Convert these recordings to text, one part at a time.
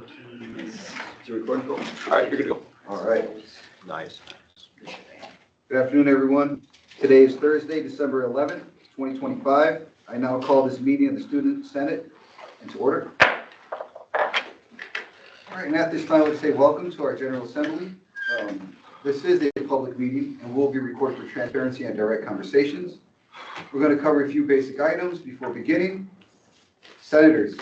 Is the recording go? All right, you're good to go. All right. Nice. Good afternoon, everyone. Today is Thursday, December 11th, 2025. I now call this meeting of the Student Senate into order. All right, and at this time, let's say welcome to our General Assembly. This is a public meeting and will be recorded for transparency and direct conversations. We're going to cover a few basic items before beginning. Senators,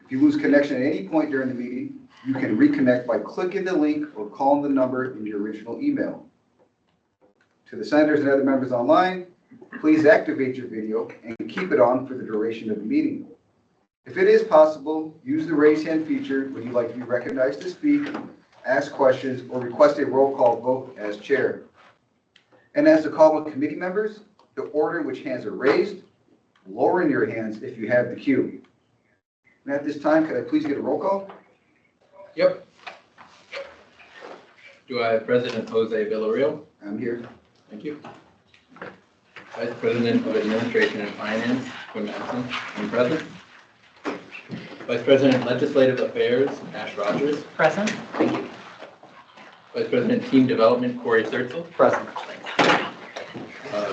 if you lose connection at any point during the meeting, you can reconnect by clicking the link or calling the number in your original email. To the senators and other members online, please activate your video and keep it on for the duration of the meeting. If it is possible, use the raise hand feature when you'd like to be recognized to speak, ask questions, or request a roll call vote as chair. And as to call on committee members, the order in which hands are raised, lowering your hands if you have the cue. And at this time, could I please get a roll call? Yep. Do I have President Jose Villarreal? I'm here. Thank you. Vice President of Administration and Finance, Quinn Matson. I'm present. Vice President Legislative Affairs, Ash Rogers. Present. Thank you. Vice President Team Development, Corey Sertzel. Present.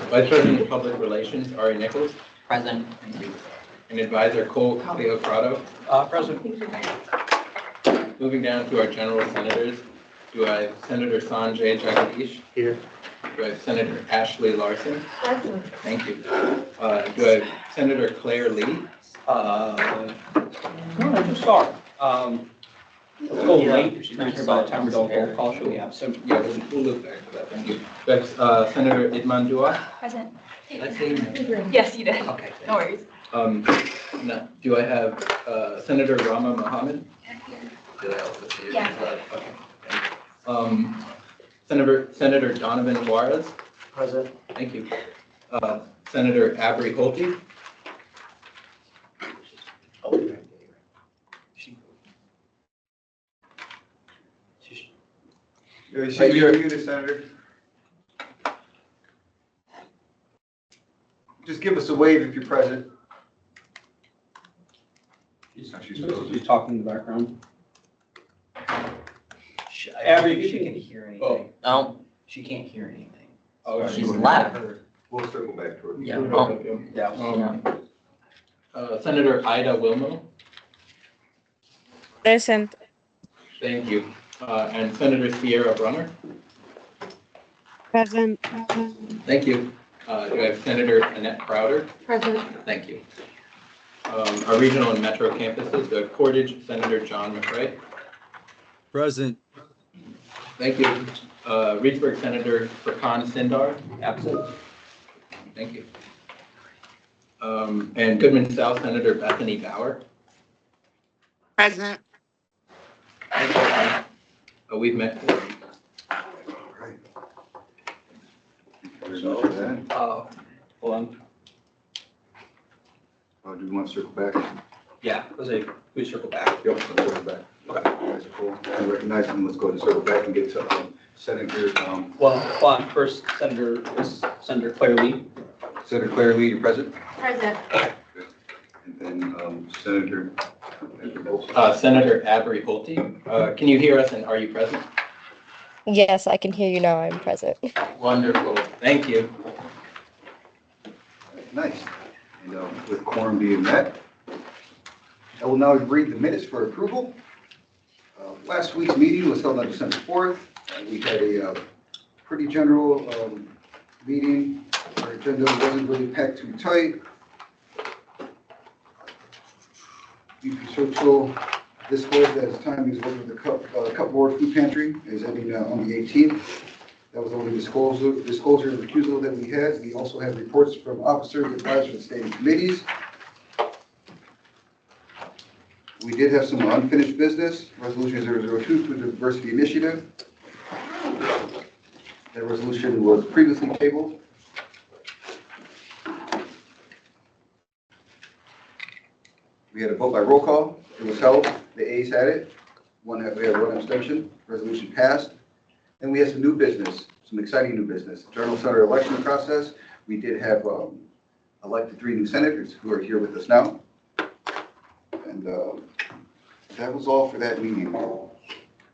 Vice President of Public Relations, Ari Nichols. Present. Thank you. And Advisor Cole Calio-Prado. Present. Moving down to our general senators, do I have Senator Sanjay Jagadish? Here. Do I have Senator Ashley Larson? Present. Thank you. Do I have Senator Claire Lee? No, just start. Let's go late. If she's not here by the time we don't roll call, she'll be absent. Yeah, we'll look back to that. Thank you. Do I have Senator Idman Dua? Present. Let's see. Yes, you did. Okay. No worries. No. Do I have Senator Rama Mohammed? Did I also see it? Yeah. Okay. Thank you. Senator Donovan Juarez? Present. Thank you. Senator Abri Holte? You're muted, Senator. Just give us a wave if you're present. She's talking in the background. Abby, she can hear anything. Oh. No, she can't hear anything. Oh, She's left. We'll circle back to it. Yeah. Oh. Yeah. Senator Ida Wilmo? Present. Thank you. And Senator Sierra Brunner? Present. Thank you. Do I have Senator Annette Crowder? Present. Thank you. Our regional and metro campuses, the Portage, Senator John McRae. Present. Thank you. Reedsburg, Senator Furkan Sindar. Absent. Thank you. And Goodman South, Senator Bethany Bauer. Present. We've met. All right. Thank you very much for that. Hold on. Do we want to circle back? Yeah, we circle back. Yep, let's circle back. Okay. Guys are cool. I recognize them. Let's go and circle back and get to Senator, Well, hold on. First, Senator Claire Lee. Senator Claire Lee, you're present? Present. And then Senator. Senator Abri Holte. Can you hear us and are you present? Yes, I can hear you now. I'm present. Wonderful. Thank you. Nice. And with quorum being met, I will now read the minutes for approval. Last week's meeting was held on December 4th. We had a pretty general meeting. Our agenda wasn't really packed too tight. VP Churchill disclosed that his time he was working with the Cupboard Food Pantry is ending on the 18th. That was the only disclosure and recusal that we had. We also had reports from officers, advisors, and standing committees. We did have some unfinished business. Resolution 002 to the Diversity Initiative. That resolution was previously tabled. We had a vote by roll call. It was held. The ayes had it. We had one abstention. Resolution passed. Then we had some new business, some exciting new business. General Senator election process. We did have elected 3 new senators who are here with us now. And that was all for that meeting.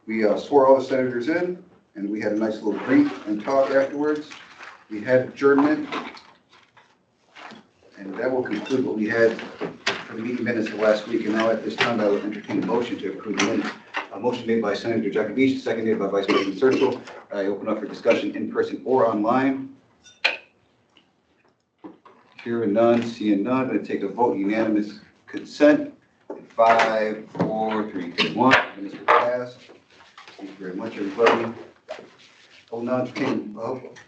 We swore all the senators in, and we had a nice little brief and talk afterwards. We had adjournment, and that will conclude what we had for the meeting minutes of last week. And now at this time, I will entertain a motion to approve the minutes. A motion made by Senator Jakubowicz, seconded by Vice President Searle. I open up for discussion in person or online. Hearing none, seeing none, I'm going to take a vote, unanimous consent. 5, 4, 3, 2, 1. Minutes will pass. Thank you very much, everybody.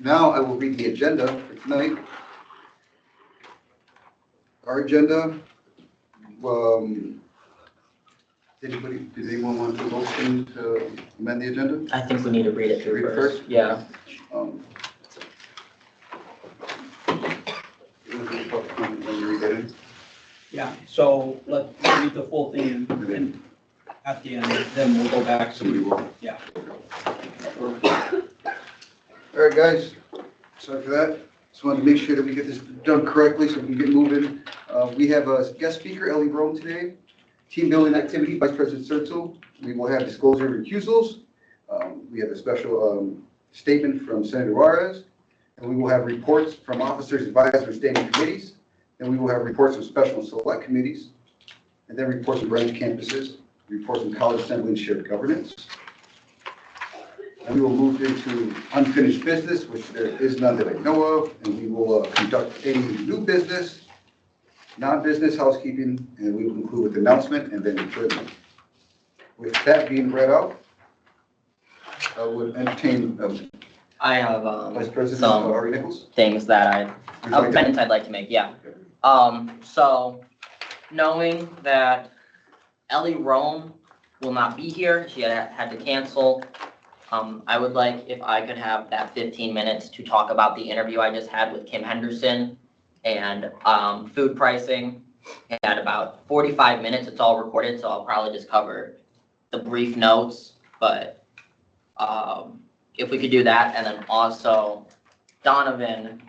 Now I will read the agenda for tonight. Our agenda, does anyone want to motion to amend the agenda? I think we need to read it through Read it first. first? Yeah. When you read that in? Yeah, so let's read the full thing and at the end, then we'll go back Somebody to, will. yeah. All right, guys, sorry for that. Just wanted to make sure that we get this done correctly so we can get moving. We have a guest speaker, Ellie Rome, today. Team building activity, Vice President Searle. We will have disclosure and recusals. We have a special statement from Senator Juarez. And we will have reports from officers, advisors, and standing committees. And we will have reports from special and select committees. And then reports from branch campuses, reports from college assembly and shared governance. And we will move into unfinished business, which there is none that I know of. And we will conduct any new business, non-business housekeeping, and we will conclude with announcement and then adjournment. With that being read out, I would entertain I have Vice President some Ari Nichols. things that Would you like to- amendments I'd like to make, yeah. So knowing that Ellie Rome will not be here, she had to cancel. I would like if I could have that 15 minutes to talk about the interview I just had with Kim Henderson and food pricing. At about 45 minutes, it's all recorded, so I'll probably just cover the brief notes, but if we could do that, and then also Donovan,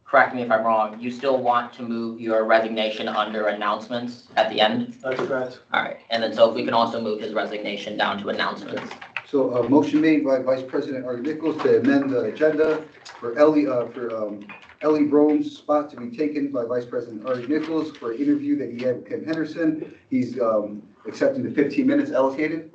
correct me if I'm wrong, you still want to move your resignation under announcements at the end? That's correct. All right, and then so if we can also move his resignation down to announcements. So a motion made by Vice President Ari Nichols to amend the agenda for Ellie Rome's spot to be taken by Vice President Ari Nichols for an interview that he had with Kim Henderson. He's accepting the 15 minutes allocated.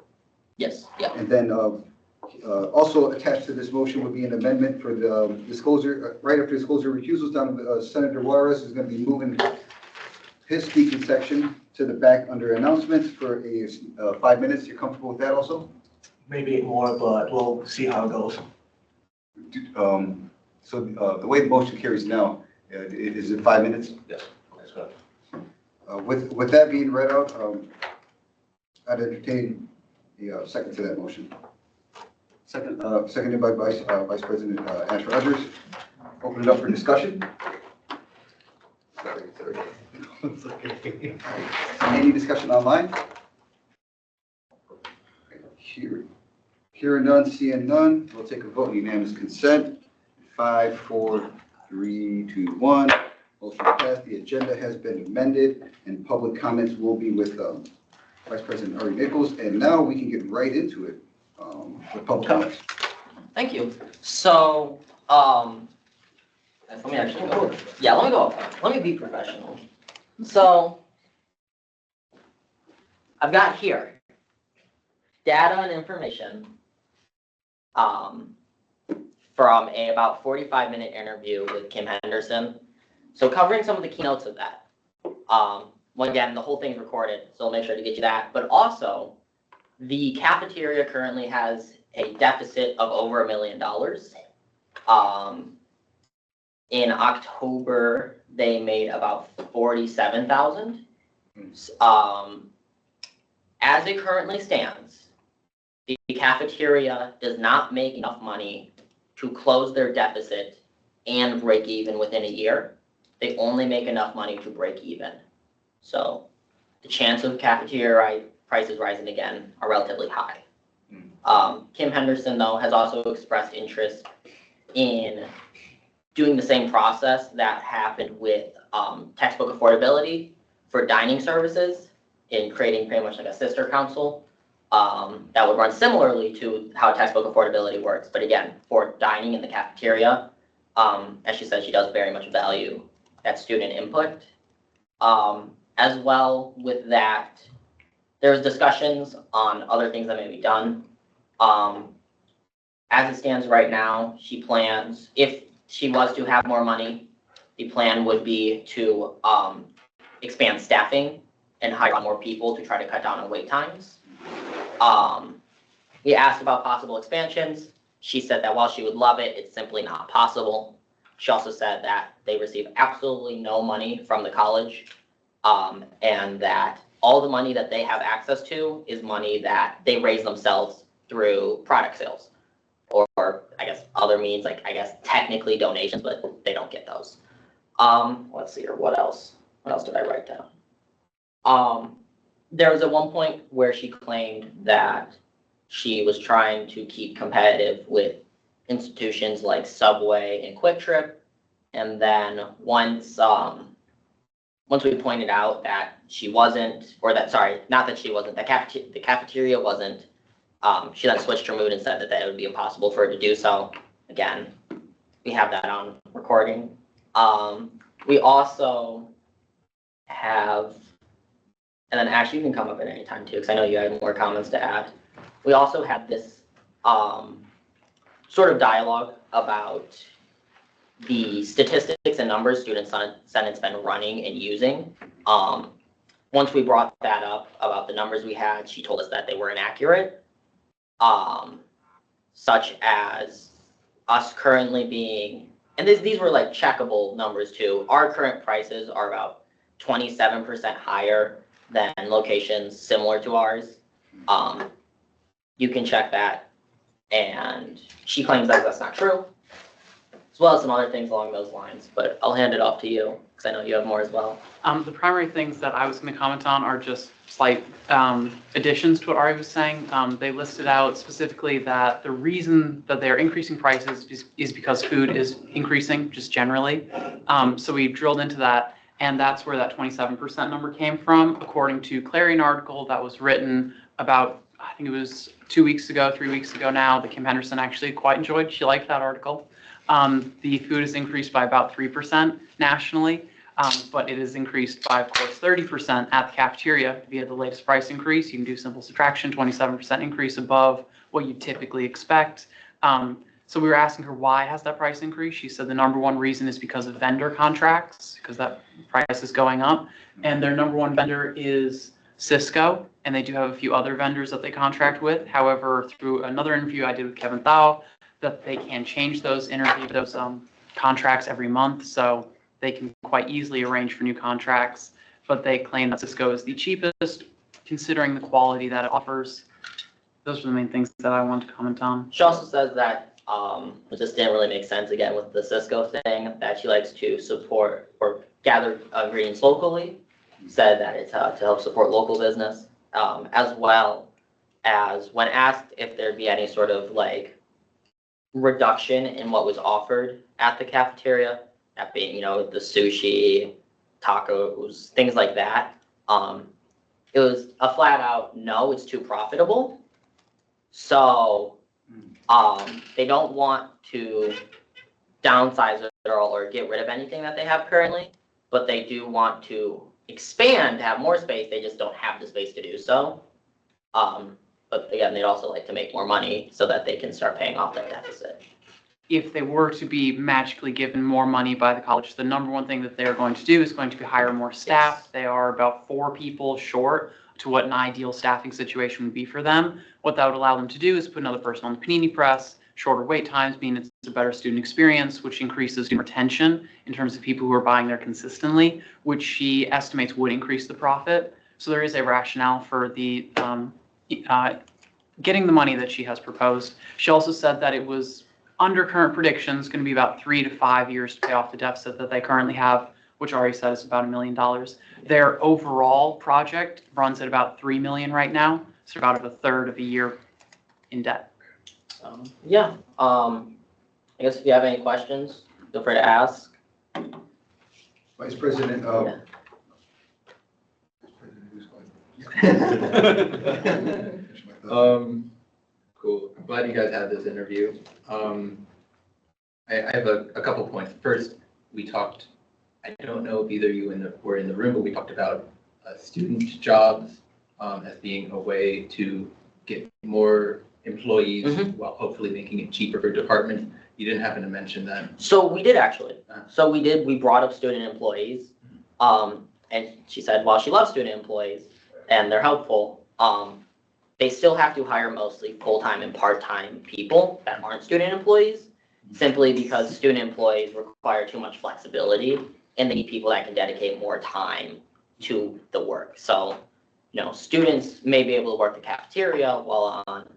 Yes, yeah, And then also attached to this motion would be an amendment for the disclosure, right after disclosure recusals, down Senator Juarez is going to be moving his speaking section to the back under announcements for 5 minutes. You're comfortable with that also? Maybe more, but we'll see how it goes. So the way the motion carries now, is it 5 minutes? Yes, that's correct. With that being read out, I'd entertain the second to that motion. Seconded by Vice President Ash Rogers. Open it up for discussion. Sorry. It's okay. Any discussion online? Hearing none, seeing none, we'll take a vote, unanimous consent. 5, 4, 3, 2, 1. Motion passed. The agenda has been amended, and public comments will be with Vice President Ari Nichols. And now we can get right into it with public comments. thank you. So, let me actually go. Yeah, let me go. Let me be professional. So, I've got here data and information from a about 45-minute interview with Kim Henderson. So covering some of the keynotes of that. Well, again, the whole thing's recorded, so I'll make sure to get you that. But also, the cafeteria currently has a deficit of over $1 million. In October, they made about 47,000. As it currently stands, the cafeteria does not make enough money to close their deficit and break even within a year. They only make enough money to break even. So the chance of cafeteria prices rising again are relatively high. Kim Henderson, though, has also expressed interest in doing the same process that happened with textbook affordability for dining services. in creating pretty much like a sister council that would run similarly to how textbook affordability works, but again, for dining in the cafeteria. As she said, she does very much value that student input. As well with that, there's discussions on other things that may be done. As it stands right now, she plans, if she was to have more money, the plan would be to expand staffing and hire more people to try to cut down on wait times. We asked about possible expansions. She said that while she would love it, it's simply not possible. She also said that they receive absolutely no money from the college, and that all the money that they have access to is money that they raise themselves through product sales, or I guess other means, like I guess technically donations, but they don't get those. Let's see here, what else? What else did I write down? There was at one point where she claimed that she was trying to keep competitive with institutions like Subway and Quick Trip, and then once we pointed out that she wasn't, or that, sorry, not that she wasn't, the cafeteria wasn't, she then switched her mood and said that it would be impossible for her to do so. Again, we have that on recording. We also have, and then Ash, you can come up at any time too, because I know you had more comments to add. We also had this sort of dialogue about the statistics and numbers Student Senate's been running and using. Once we brought that up about the numbers we had, she told us that they were inaccurate, such as us currently being, and these were like checkable numbers too. Our current prices are about 27% higher than locations similar to ours. You can check that, and she claims that that's not true, as well as some other things along those lines, but I'll hand it off to you, because I know you have more as well. The primary things that I was going to comment on are just slight additions to what Ari was saying. They listed out specifically that the reason that they're increasing prices is because food is increasing, just generally. So we drilled into that, and that's where that 27% number came from, according to Clarion article that was written about, I think it was 2 weeks ago, 3 weeks ago now, that Kim Henderson actually quite enjoyed. She liked that article. The food has increased by about 3% nationally, but it has increased by, of course, 30% at the cafeteria via the latest price increase. You can do simple subtraction, 27% increase above what you typically expect. So we were asking her why has that price increase. She said the number one reason is because of vendor contracts, because that price is going up. And their number one vendor is Cisco, and they do have a few other vendors that they contract with. However, through another interview I did with Kevin Thau, that they can change those contracts every month, so they can quite easily arrange for new contracts. But they claim that Cisco is the cheapest, considering the quality that it offers. Those are the main things that I wanted to comment on. She also says that, it just didn't really make sense again with the Cisco thing, that she likes to support or gather ingredients locally. Said that it's to help support local business, as well as when asked if there'd be any sort of like reduction in what was offered at the cafeteria, that being, the sushi, tacos, things like that. It was a flat out, no, it's too profitable. So, they don't want to downsize it or get rid of anything that they have currently, but they do want to expand, have more space. They just don't have the space to do so. But again, they'd also like to make more money so that they can start paying off that deficit. If they were to be magically given more money by the college, the number one thing that they're going to do is going to be hire more staff. Yes. They are about 4 people short to what an ideal staffing situation would be for them. What that would allow them to do is put another person on the panini press, shorter wait times, mean it's a better student experience, which increases student retention in terms of people who are buying there consistently, which she estimates would increase the profit. So there is a rationale for the getting the money that she has proposed. She also said that it was, under current predictions, going to be about 3 to 5 years to pay off the deficit that they currently have, which already said is about $1 million. Their overall project runs at about $3 million right now, so about a third of a year in debt. Yeah, I guess if you have any questions, feel free to ask. Vice President, Yeah. Vice President, who's going? Cool. I'm glad you guys had this interview. I have a couple points. First, we talked, I don't know if either of you were in the room, but we talked about student jobs as being a way to get more employees Mhm. while hopefully making it cheaper for departments. You didn't happen to mention that. So we did actually. Uh. So we brought up student employees. And she said, well, she loves student employees and they're helpful. They still have to hire mostly full-time and part-time people that aren't student employees, simply because student employees require too much flexibility and they need people that can dedicate more time to the work. So, students may be able to work the cafeteria while on,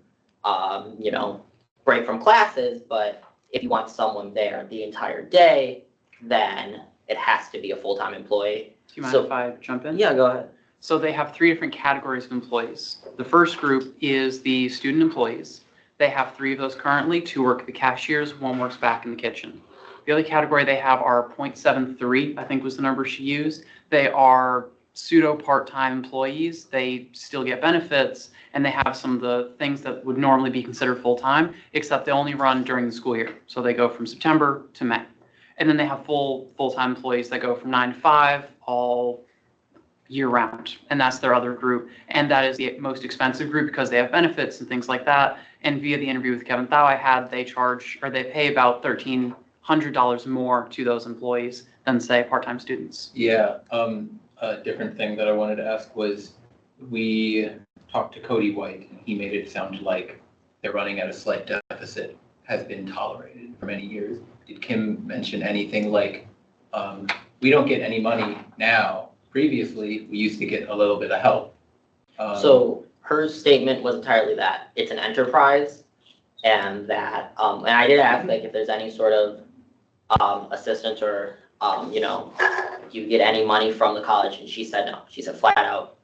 break from classes, but if you want someone there the entire day, then it has to be a full-time employee. Do you mind So- if I jump in? Yeah, go ahead. So they have three different categories of employees. The first group is the student employees. They have three of those currently. Two work the cashiers, one works back in the kitchen. The other category they have are 0.73, I think was the number she used. They are pseudo part-time employees. They still get benefits and they have some of the things that would normally be considered full-time, except they only run during the school year. So they go from September to May. And then they have full-time employees that go from 9 to 5 all year round, and that's their other group. And that is the most expensive group because they have benefits and things like that. And via the interview with Kevin Thau I had, they pay about $1,300 more to those employees than say part-time students. Yeah, a different thing that I wanted to ask was, we talked to Cody White, and he made it sound like they're running at a slight deficit, has been tolerated for many years. Did Kim mention anything like, we don't get any money now, previously, we used to get a little bit of help? So her statement was entirely that it's an enterprise and that, and I did ask like if there's any sort of assistance or, do you get any money from the college? And she said no. She said flat out.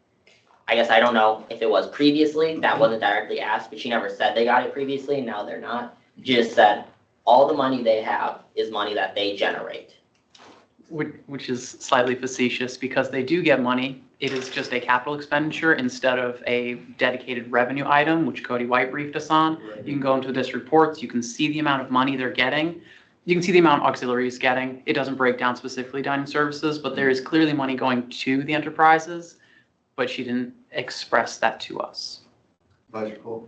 I guess I don't know if it was previously, that wasn't directly asked, but she never said they got it previously, and now they're not. She just said all the money they have is money that they generate. Which is slightly facetious because they do get money. It is just a capital expenditure instead of a dedicated revenue item, which Cody White briefed us on. You can go into district reports, you can see the amount of money they're getting. You can see the amount auxiliary is getting. It doesn't break down specifically dining services, but there is clearly money going to the enterprises, but she didn't express that to us. Advisor Cole?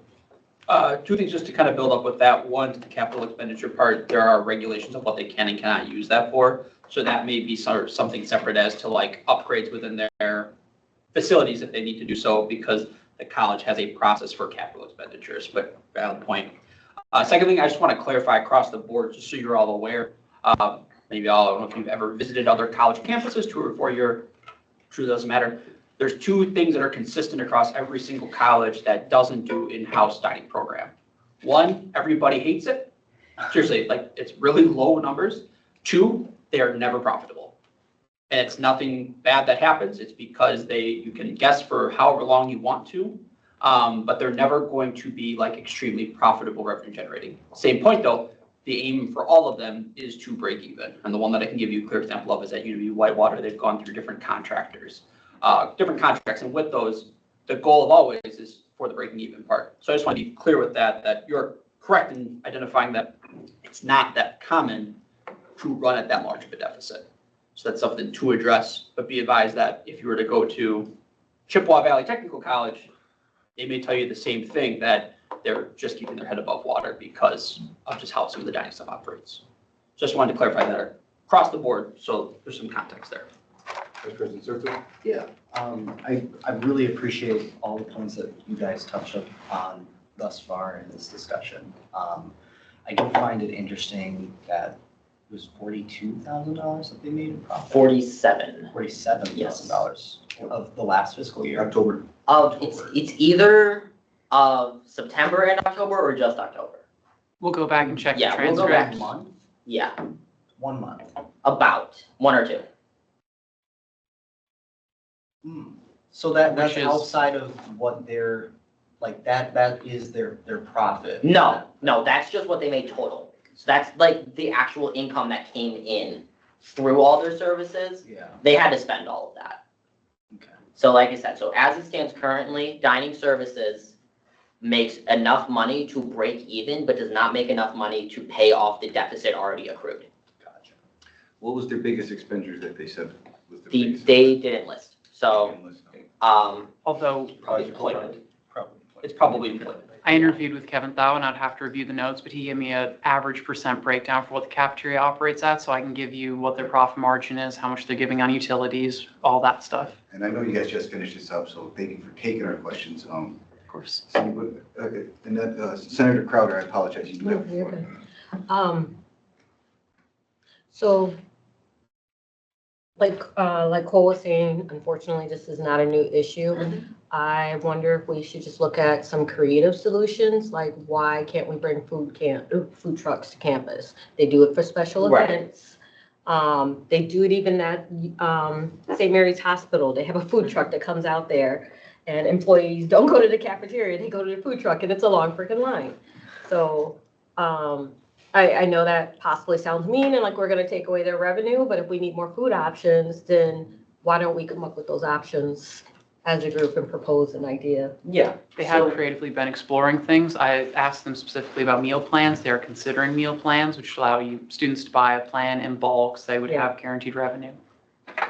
Two things just to kind of build up with that. One, the capital expenditure part, there are regulations of what they can and cannot use that for. So that may be something separate as to like upgrades within their facilities if they need to do so, because the college has a process for capital expenditures, but valid point. Second thing, I just want to clarify across the board, just so you're all aware, maybe I don't know if you've ever visited other college campuses, 2 or 4 year, true, doesn't matter. There's two things that are consistent across every single college that doesn't do in-house dining program. One, everybody hates it. Seriously, like it's really low numbers. Two, they are never profitable. And it's nothing bad that happens. It's because you can guess for however long you want to, but they're never going to be like extremely profitable revenue generating. Same point though, the aim for all of them is to break even. And the one that I can give you a clear example of is at UW Whitewater. They've gone through different contractors, different contracts. And with those, the goal of always is for the breaking even part. So I just want to be clear with that you're correct in identifying that it's not that common to run at that large of a deficit. So that's something to address, but be advised that if you were to go to Chippewa Valley Technical College, they may tell you the same thing, that they're just keeping their head above water because of just how some of the dining stuff operates. Just wanted to clarify that across the board, so there's some context there. Vice President Serta? Yeah, I really appreciate all the points that you guys touched on thus far in this discussion. I do find it interesting that it was $42,000 that they made in profit. 47. $47,000 of the last fiscal year. October. It's either September and October or just October. We'll go back and check the Yeah, we'll go back. transcript. 1 month? Yeah, 1 month. about 1 or 2. So that's Which is- outside of what their, like that is their profit. No, that's just what they made total. So that's like the actual income that came in through all their services. Yeah, They had to spend all of that. okay. So like I said, so as it stands currently, dining services makes enough money to break even, but does not make enough money to pay off the deficit already accrued. Gotcha. What was their biggest expenditure that they said was the The, biggest? they didn't list, so, Although Probably employment. It's probably employment. I interviewed with Kevin Thau, and I'd have to review the notes, but he gave me an average percent breakdown for what the cafeteria operates at, so I can give you what their profit margin is, how much they're giving on utilities, all that stuff. And I know you guys just finished this up, so thank you for taking our questions. Of course. And that, Senator Crowder, I apologize. You do have the You're floor. good. So, like Cole was saying, unfortunately, this is not a new issue. I wonder if we should just look at some creative solutions, like why can't we bring food trucks to campus? They do it for special Right. events. They do it even at St. Mary's Hospital. They have a food truck that comes out there, and employees don't go to the cafeteria, they go to the food truck, and it's a long freaking line. So, I know that possibly sounds mean and like we're gonna take away their revenue, but if we need more food options, then why don't we come up with those options as a group and propose an idea? yeah. They have So- creatively been exploring things. I asked them specifically about meal plans. They're considering meal plans, which allow you students to buy a plan in bulk, so they would Yeah. have guaranteed revenue.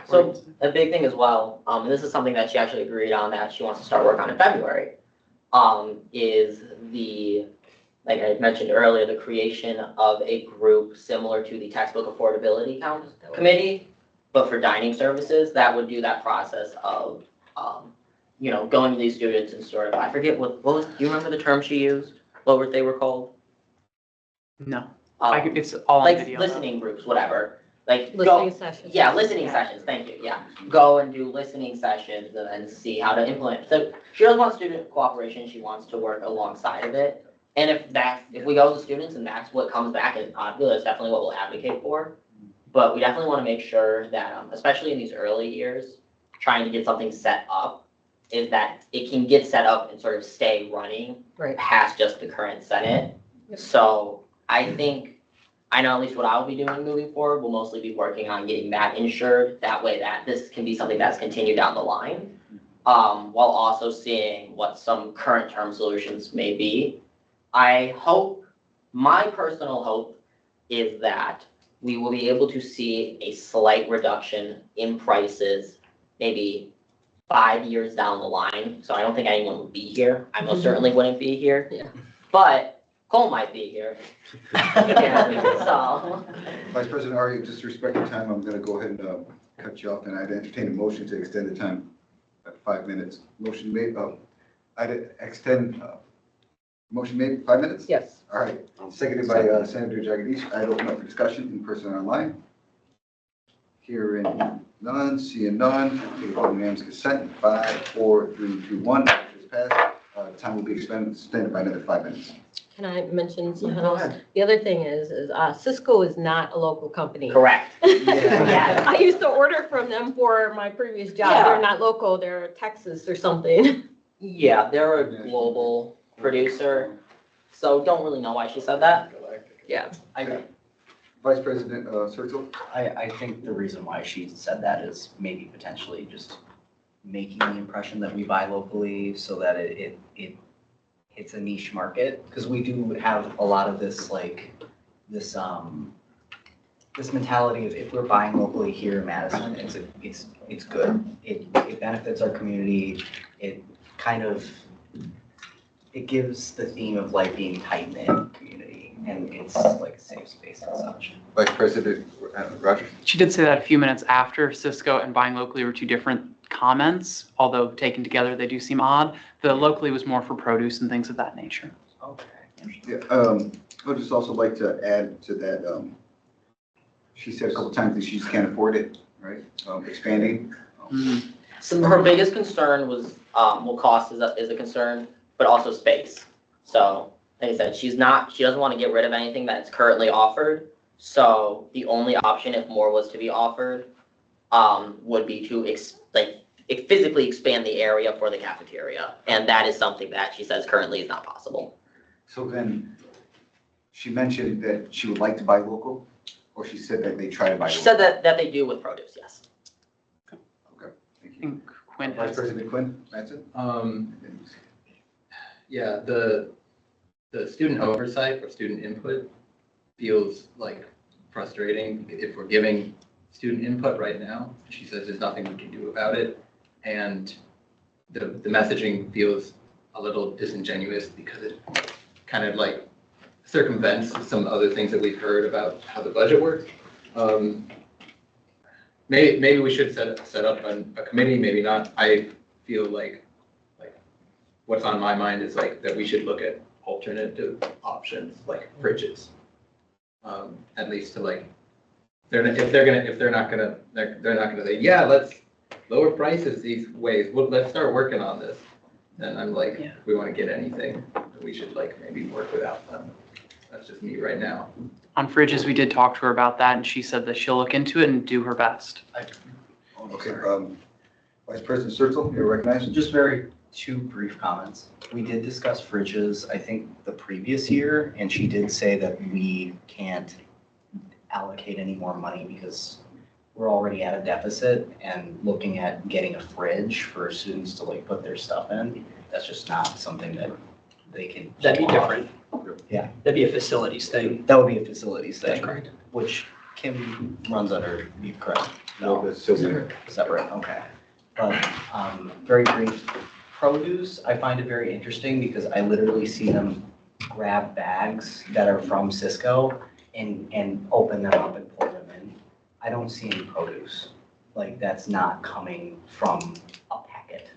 So a big thing as well, and this is something that she actually agreed on that she wants to start work on in February, is the, like I mentioned earlier, the creation of a group similar to the textbook affordability committee, but for dining services, that would do that process of, going to these students and sort of, I forget what was, do you remember the term she used? What were they were called? No, Um, it's all on Like video. though. listening groups, whatever, like. go- Listening sessions. Yeah, listening sessions, thank you, yeah. Go and do listening sessions and then see how to implement. So she doesn't want student cooperation, she wants to work alongside of it. And if we go to students and that's what comes back as popular, that's definitely what we'll advocate for. But we definitely want to make sure that, especially in these early years, trying to get something set up is that it can get set up and sort of stay running Right. past just the current Senate. Yep. So I know at least what I'll be doing moving forward will mostly be working on getting that insured. That way that this can be something that's continued down the line. While also seeing what some current term solutions may be. My personal hope is that we will be able to see a slight reduction in prices, maybe 5 years down the line. So I don't think anyone would be here. I most certainly wouldn't be here. Yeah. But Cole might be here. Yeah, so, Vice President Ari, just to respect your time, I'm going to go ahead and cut you off, and I'd entertain a motion to extend the time at 5 minutes. Motion made, I'd extend, motion made, 5 minutes? Yes. All right, seconded by Senator Jagadish. I'd open up for discussion in person or online. Hearing none, seeing none, take a vote on unanimous consent. 5, 4, 3, 2, 1. Motion is passed. Time will be extended by another 5 minutes. Can I mention something go else? ahead. The other thing is Cisco is not a local company. correct. Yeah, I used to order from them for my previous job. Yeah. They're not local, they're Texas or something. Yeah, they're a global producer, so don't really know why she said that. Yeah. I agree. Vice President Sertel? I think the reason why she said that is maybe potentially just making the impression that we buy locally so that it hits a niche market. Because we do have a lot of this, this mentality of if we're buying locally here in Madison, it's good. It benefits our community. It kind of, it gives the theme of like being tight-knit community, and it's like a safe space and such. Vice President Rogers? She did say that a few minutes after Cisco and buying locally were two different comments, although taken together they do seem odd. The locally was more for produce and things of that nature. Okay. Yeah, I'd just also like to add to that, she said a couple times that she just can't afford it, right? Expanding. So her biggest concern was, cost is a concern, but also space. So, like I said, she doesn't want to get rid of anything that's currently offered. So the only option, if more was to be offered, would be to physically expand the area for the cafeteria. And that is something that she says currently is not possible. So then, she mentioned that she would like to buy local, or she said that they try to buy She local? said that they do with produce, yes. Okay, thank I you. think Quinn Vice has. President Quinn, Mattson? Yeah, the student oversight or student input feels like frustrating if we're giving student input right now. She says there's nothing we can do about it. And the messaging feels a little disingenuous because it kind of like circumvents some other things that we've heard about how the budget works. Maybe we should set up a committee, maybe not. I feel like what's on my mind is like that we should look at alternative options like fridges. At least to like, if they're not gonna say, yeah, let's lower prices these ways. Well, let's start working on this. Then I'm like, Yeah. if we want to get anything, we should like maybe work without them. That's just me right now. On fridges, we did talk to her about that, and she said that she'll look into it and do her best. Okay, Vice President Sertzel, you're recognized. Just two brief comments. We did discuss fridges, I think, the previous year, and she did say that we can't allocate any more money because we're already at a deficit, and looking at getting a fridge for students to like put their stuff in, that's just not something that they can. That'd be different. Yeah. That'd be a facilities thing. That would be a facilities That's thing, correct. which Kim runs under, you correct? No, that's Sylvia. Separate, okay. But, very brief, produce, I find it very interesting because I literally see them grab bags that are from Cisco and open them up and pour them in. I don't see any produce, like that's not coming from a packet.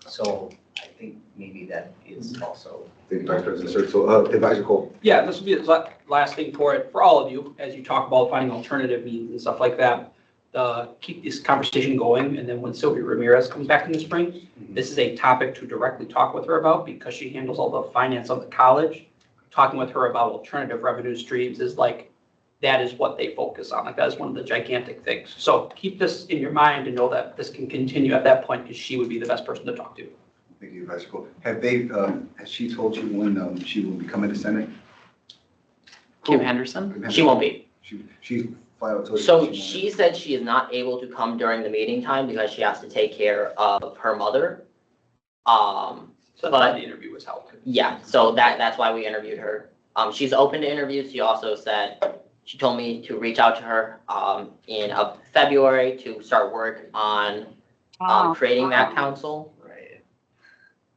So I think maybe that is also. Thank you, Vice President Sertzel. Advisor Cole. Yeah, this will be the last thing for it, for all of you, as you talk about finding alternative means and stuff like that. Keep this conversation going, and then when Sylvia Ramirez comes back in the spring, this is a topic to directly talk with her about because she handles all the finance of the college. Talking with her about alternative revenue streams is like, that is what they focus on. Like that is one of the gigantic things. So keep this in your mind and know that this can continue at that point because she would be the best person to talk to. Thank you, Advisor Cole. Has she told you when she will be coming to Senate? Kim Henderson? She won't be. She filed. told you So won't. she said she is not able to come during the meeting time because she has to take care of her mother. So that's why the interview was held. Yeah, so that's why we interviewed her. She's open to interviews. She also said, she told me to reach out to her in February to start work on creating that council. Right.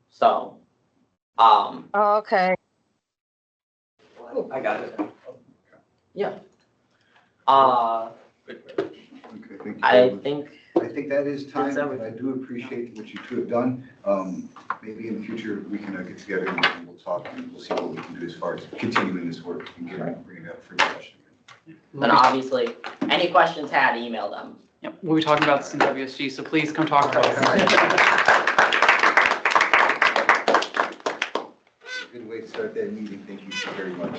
So, Okay. I got it. Okay, thank you. I think, I think that is time, That's and everything. I do appreciate what you two have done. Maybe in the future, we can get together and we'll talk and we'll see what we can do as far as continuing this work and bringing it up for discussion. and obviously, any questions had, email them. Yep, we'll be talking about this in WSG, so please come talk about it. Good way to start that meeting. Thank you very much.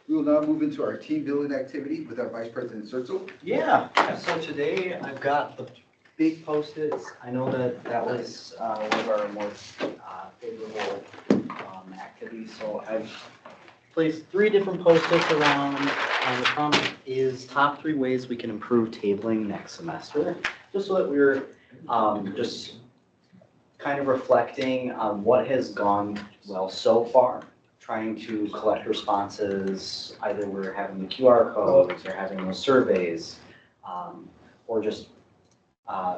We will now move into our team building activity with our Vice President Sertzel. Yeah, so today I've got the big Post-its. I know that was one of our more favorable activities, so I've placed 3 different Post-its around. And the prompt is top 3 ways we can improve tabling next semester, just so that we're just kind of reflecting on what has gone well so far, trying to collect responses. Either we're having the QR codes or having those surveys, or just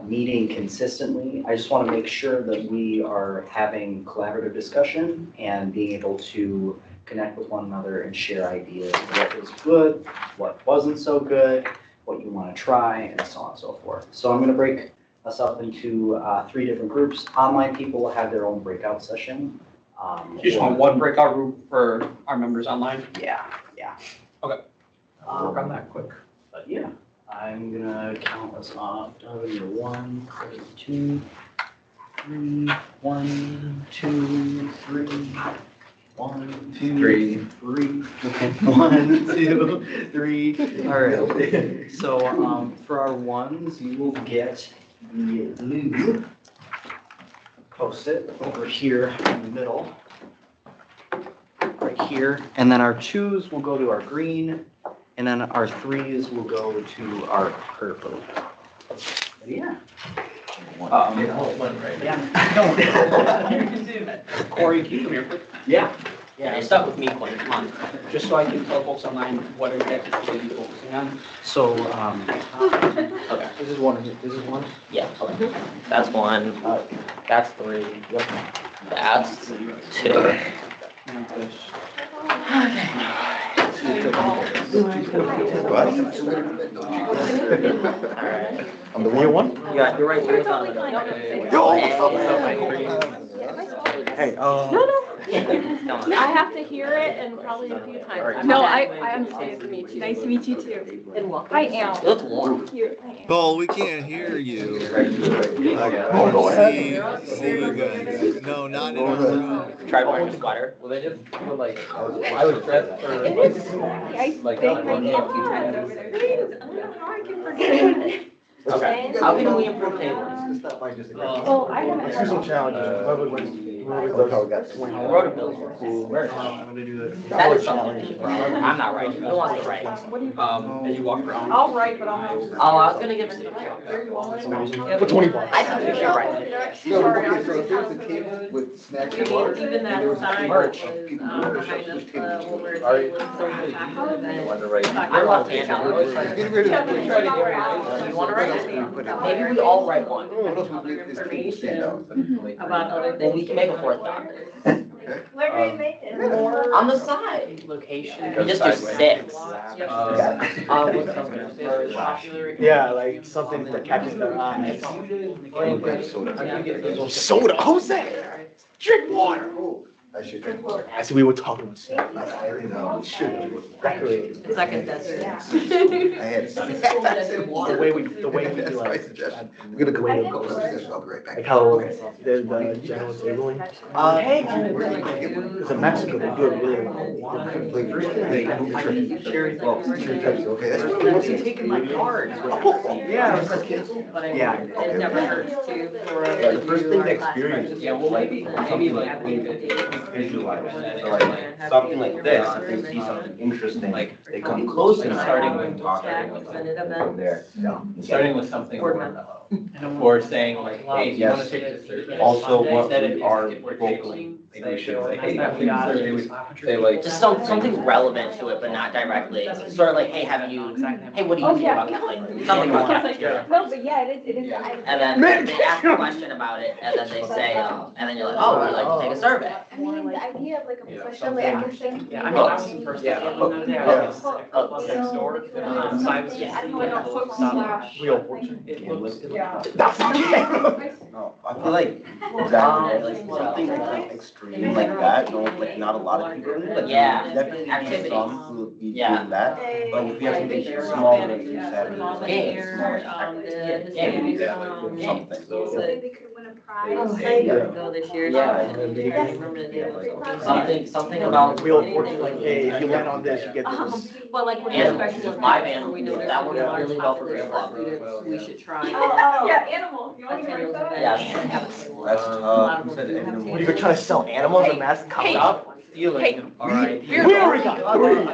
meeting consistently. I just want to make sure that we are having collaborative discussion and being able to connect with one another and share ideas, what was good, what wasn't so good, what you want to try, and so on and so forth. So I'm going to break us up into 3 different groups. Online people will have their own breakout session. You just want one breakout room for our members online? Yeah. Okay. Work on that quick. But yeah, I'm gonna count us off. You're 1, 2, 3, 1, 2, 3, 1, 2, 3. Okay, 1, 2, 3. All right. So for our ones, you will get the blue Post-it over here in the middle, right here, and then our 2s will go to our green, and then our 3s will go to our purple. Yeah. Corey, can you come here, please? Yeah. Yeah, start with me, Quinn, come on, just so I can tell folks online what exactly you'll be focusing on. So, Okay. this is one, Yeah, okay. That's one, that's three, that's two. Alright. I'm the real one? Yeah, you're right, you're on the. Hey, I have to hear it and probably a few times. No, I understand. Nice to meet you. Nice to meet you too. And welcome. I am. It's warm. Cole, we can't hear you. See you guys. No, not in our room. Try wearing a sweater. Well, they just put like, I was dressed for. It is snowy. like. They bring me a few times over there. I don't know how I can forget. Okay, how can we improve tables? Well, I haven't. Here's some challenges. Rotability. That is something we should probably, I'm not writing, who wants to write? As you walk around. I'll write, but I'm. Oh, I was gonna give it to the. For 20 bucks. I think we should write it. So, okay, so if there's a table with snacks and water, and Even there that was sign some was, merch, people behind were us, which table. over at All right. the taco event. I love handouts. Get rid of Yeah, we try to get rid of You wanna write it? Put it- Maybe we all write one. What else would make this table stand out? About other Then we things. can make a fourth document. Where do you make it? On the side. Location. We just do six. Yeah, like something that catches their eye. Soda, Jose! Drink water! I should drink water. I see we were talking about stuff. You know, It's like a desert. I had. The way we That's my like. suggestion. I'm gonna go in and go to the suggestion. I'll be right back. Like how there's the general tabling. Hey, because in Mexico, they do it really well. Okay, that's really what's taking my card? Yeah. But I mean, Yeah. it never hurts to. Yeah, the first thing to experience. Yeah, well, maybe like visualize. So like something like this, if they see something interesting, like they come close and starting with talking with them from there. starting with something or saying like, hey, do you want to take this survey? Also, what Instead of we are if we're vocal, taking, maybe we should say, say, hey, take the survey, we say like. Just something relevant to it, but not directly. Sort of like, hey, have you, hey, what do you think about that? Like, something like that. No, but yeah, it is. And then they ask a question about it, and then they say, and then you're like, oh, we'd like to take a survey. I mean, the idea of like a Yeah, professional, like I can think. Yeah, I mean, I was the first. Yeah. Next door. So I was just. Real It looks. no, I feel like exactly like something like extreme like that, no, like not a lot of people do, but Yeah. definitely Activities. some who will be Yeah. doing that. But if you have something small like you said, Games. something. So they could win a prize. Oh, go this year. Yeah. Something about. Wheel of Fortune, like, hey, if you land on this, you get this. Well, like when Animals, especially live when animals, we know that works there's really well for Great Club. we should try. Yeah, animals. You want to Attend those that? events Yes. and have a That's table. who said animals? What, you're trying to sell animals and mass comes up? Feeling, all right. We already got 3.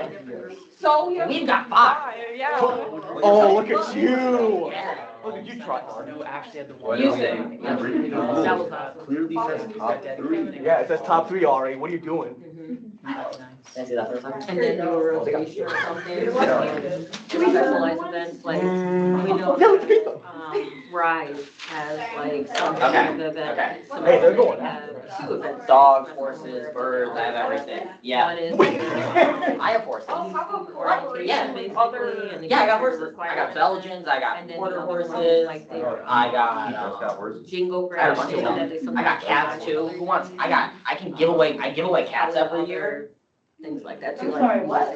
So We've got 5. Yeah. Oh, look at you. Yeah. Look at you try. No, actually had the one. You say. That was awesome. Clearly says top 3. Yeah, it says top 3 already. What are you doing? Can I see that for a second? And then do a rotation or something. Specialized events, like, we know, Rise has like some Okay, kind of event. okay. Some Hey, they're going. have 2 events. Dogs, horses, birds, I have everything. Yeah. One is. I have horses. Yeah, basically. and Yeah, I got horses. I requirements. got Belgians, I got And then quarter the other one, horses, like they- I got, Just got worse. Jingle I got a grass. bunch of them. I got cats too. Who wants, I give away cats every year. Things like that too. Sorry, what?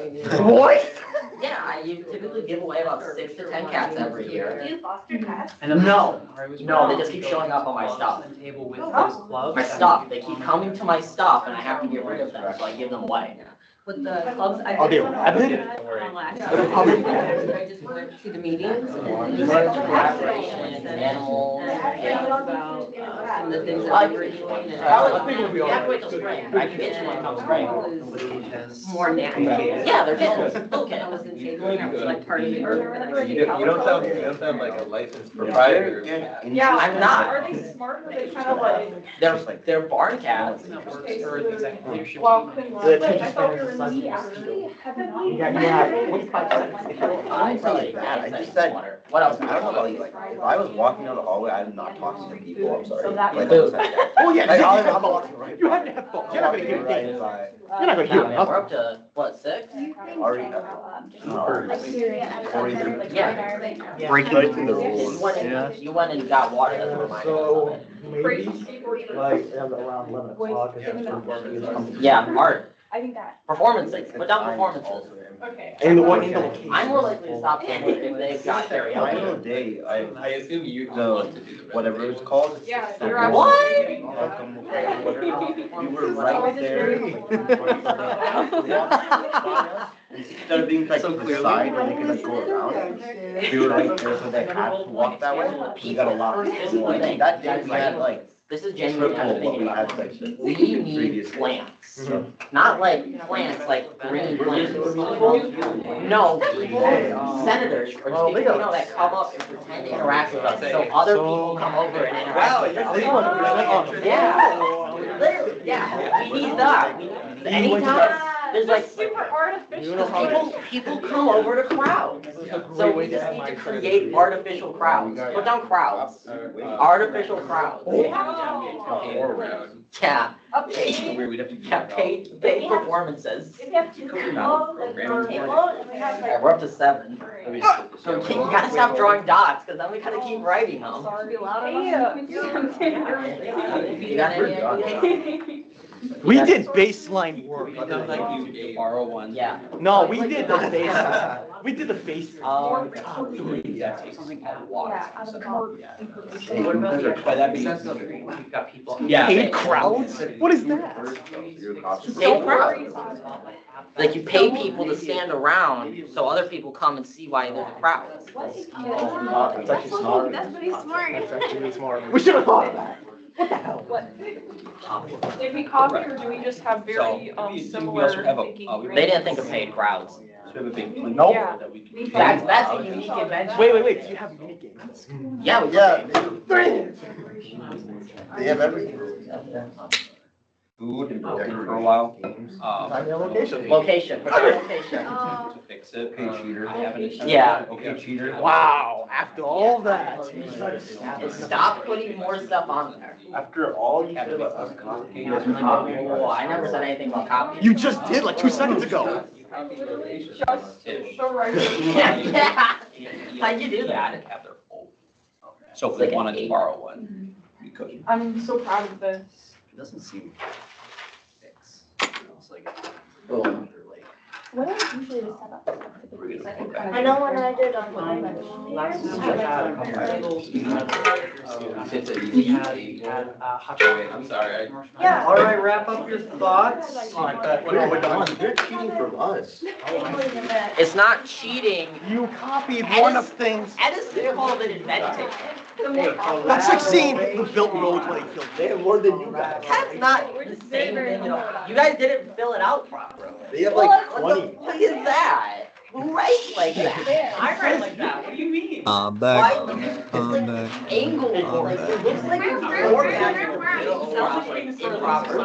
What? Yeah, I typically give away about 6 to 10 cats every year. Do you foster cats? And then No. Ari was No, they just keep showing up on my stuff. the table with those clubs. My stuff, they keep coming to my stuff and I have to get rid of them, so I give them away. With the clubs, I. Are they did rabid? last Are they year. public? I just went to the meetings and. Just like collaboration, animals, yeah. about some of the things I that we were doing. and- think it'll be all You have to wait right. till spring, right? You get one come spring. More natural. Yeah, they're kids, little kids. I wasn't tabling, I was like part of the group. and I You don't sound like a licensed proprietor. Yeah, I'm not. Are they smart or they kind of like? They're barn cats. Or the executive leadership Well, team. couldn't like, I thought we were in the meeting actually. I'm really mad. I just said- What else? I don't know about you, like, if I was walking down the hallway, I'm not talking to people, I'm sorry. So that Like, was- Oh, yeah, Like, you I'm have walking right. You have to have phones. You're not gonna hear Walking right things. by. You're not gonna hear Yeah, man, we're up to, what, 6? Already. Yeah. Breaking the rules. You went and got water, that's what mine was. around 11 o'clock. Yeah, art, I think that, performances, put down performances. okay. And what in the location? I'm more likely to stop them if they've got Time karaoke. of day, I assume you The- want to do the. whatever it's called. Yeah, Something. you're What? absolutely. You were right there. Instead of being like to the side where they can like go around, we were right there so they had to walk that way. We got a lot. This is the thing. That day we had like This is genuinely triple what we opinion. had like the We need previous. plants, not like plants, like green plants. No, senators or just people you know that come up and pretend to interact with us, so other people come over and interact with us. Yeah, literally, yeah, we need that. Anytime, there's like, Super artificial. people come over to crowds. So we just need to create artificial crowds. Put down crowds, artificial crowds. Yeah, A page. yeah, paid performances. If you have two people, like, or table, and we have Yeah, like. we're up to 7. So you gotta stop drawing dots, cause then we gotta keep writing them. Sorry. You got any? We did baseline work. You borrow one. Yeah. No, we did the face. We did the face. Um, Something called water. Yeah, out of the park. What about the, by that being. We've got people. Yeah. Paid crowds? What is that? Paid crowds. Like you pay people to stand around, so other people come and see why there's a crowd. It's actually smart. That's pretty smart. That's actually really smart. We should have thought of that. What the hell? Did we copy or do we just have very We also similar have a- thinking? They didn't think of paid crowds. So we have a big. Nope. Yeah. That we can. That's a unique invention. Wait. Do you have mini games? Yeah, we Yeah, did. they have everything. Food and broken for a while. Find your location. Location, put your location. To fix it. Okay, cheater. I haven't. Yeah. Okay, cheater. Wow, after all that. And stop putting more stuff on there. After all you did about us copying, you guys were copying. Oh, I never said anything about copying. You just did like 2 seconds ago. Literally just the right. Yeah. How'd you do that? Have their full. So if we wanted to borrow one, we could. I'm so proud of this. It doesn't seem fixed. It's like, Boom. What is usually the setup? We're gonna put back. I know when I did on mine. We had hot chocolate. I'm sorry. Yeah. All right, wrap up your thoughts. You're cheating from us. It's not cheating. You copied one of things. Edison called it inventing. That's like saying people built roads when they killed They have more than you guys. That's not the same thing at all. You guys didn't fill it out properly. They have like What 20. the fuck is that? Who writes like that? I write like that. What do you mean? I'm Why? back. It's I'm like back. angles, like it looks like you're formatting the improper.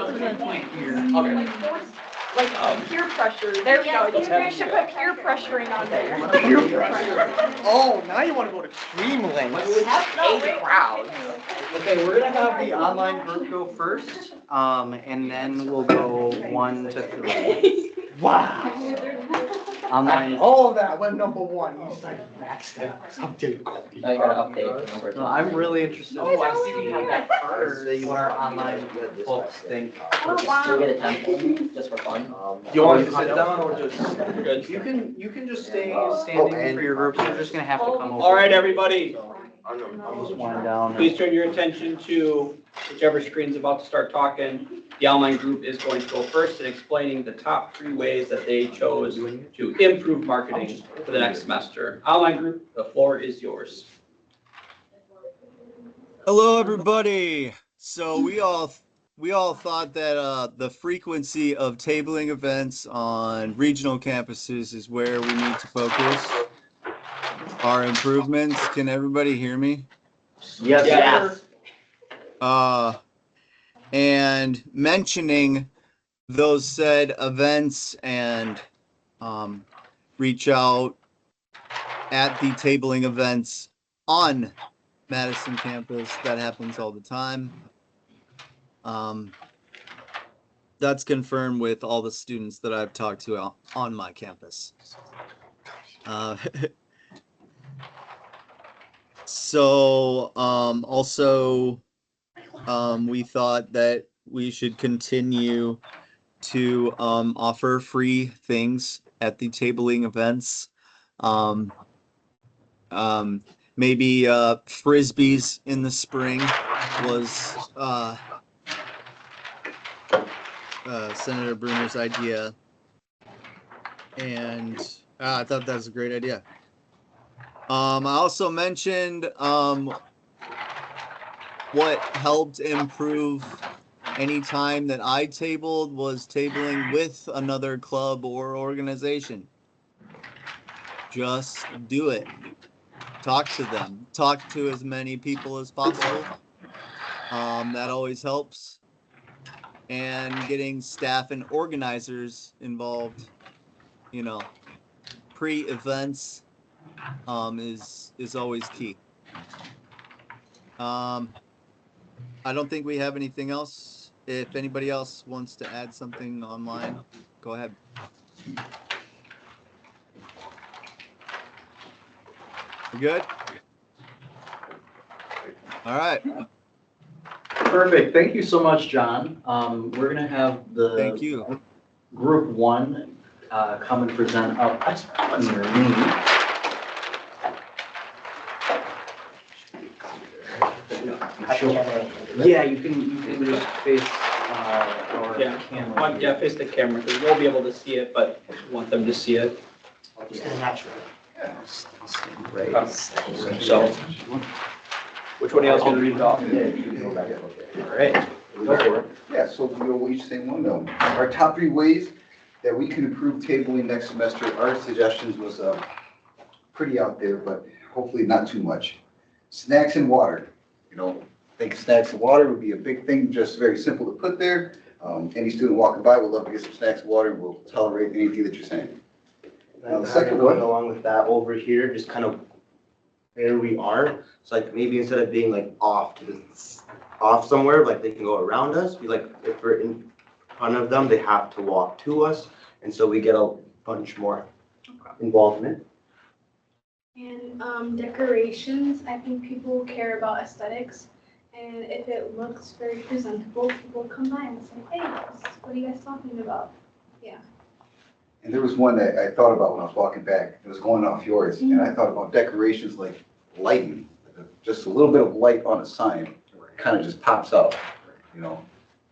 Like peer pressure. There we go. You should put peer pressuring on there. Oh, now you want to go to extreme lengths. We have paid crowds. okay, we're gonna have the online group go first, and then we'll go 1 to 3. Wow. Online is. All of that went number 1. You started maxed out. I'm doing Cody. Now you gotta update the numbers. So I'm really interested Oh, I see we have that what our online folks think. Oh, Should wow. we get a 10 just for fun? You want to sit down or just? Good. You can just stay standing for your groups. You're just gonna have to come over. All right, everybody, I'm Just wind down. please turn your attention to whichever screen's about to start talking. The online group is going to go first in explaining the top 3 ways that they chose to improve marketing for the next semester. Online group, the floor is yours. Hello, everybody. So we all thought that the frequency of tabling events on regional campuses is where we need to focus our improvements. Can everybody hear me? Yes. And mentioning those said events and reach out at the tabling events on Madison campus. That happens all the time. That's confirmed with all the students that I've talked to on my campus. So also we thought that we should continue to offer free things at the tabling events. Maybe frisbees in the spring was Senator Bruner's idea, and I thought that was a great idea. I also mentioned what helped improve any time that I tabled was tabling with another club or organization. Just do it. Talk to them. Talk to as many people as possible. That always helps. And getting staff and organizers involved, you know, pre-events is always key. I don't think we have anything else. If anybody else wants to add something online, go ahead. We good? All right. Perfect. Thank you so much, John. We're gonna have Thank the you. group one come and present up under me. Yeah, you can just face our Yeah. camera. Yeah, face the camera, because we'll be able to see it, but we want them to see it. Right. So, which one else can read it off? All right. Yeah, so we'll each say one though. Our top 3 ways that we can improve tabling next semester, our suggestions was pretty out there, but hopefully not too much. Snacks and water, you know, I think snacks and water would be a big thing, just very simple to put there. Any student walking by would love to get some snacks and water, we'll tolerate anything that you're saying. The second one, along with that, over here, just kind of where we are. So like maybe instead of being like off somewhere, like they can go around us. Be like if we're in front of them, they have to walk to us, and so we get a bunch more involvement. And decorations, I think people care about aesthetics. And if it looks very presentable, people come by and say, hey, what are you guys talking about? And there was one that I thought about when I was walking back, it was going off yours, and I thought about decorations like lighting, just a little bit of light on a sign, kind of just pops out, you know?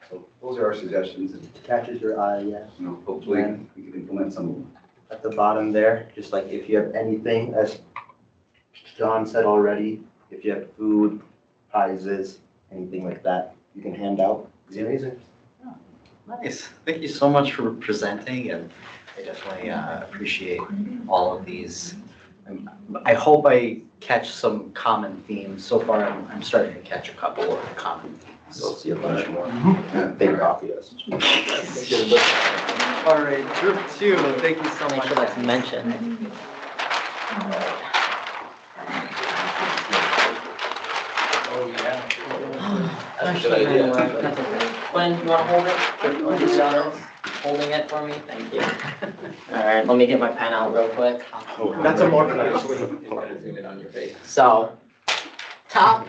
So those are our suggestions, and, Catches your eye, yeah. you know, hopefully we can implement some of them. At the bottom there, just like if you have anything, as John said already, if you have food, prizes, anything like that, you can hand out. It's amazing. Nice. Thank you so much for presenting, and I definitely appreciate all of these. I hope I catch some common themes. So far, I'm starting to catch a couple of common themes. You'll see a bunch more. Yeah. Big copy of us. All right, group 2, thank you so Make much. sure that's mentioned. Oh, yeah. Actually, Quinn, you wanna hold it? Want to do this? Holding it for me? Thank you. All right, let me get my pen out real quick. That's a more nice Zoom in on your face. So, top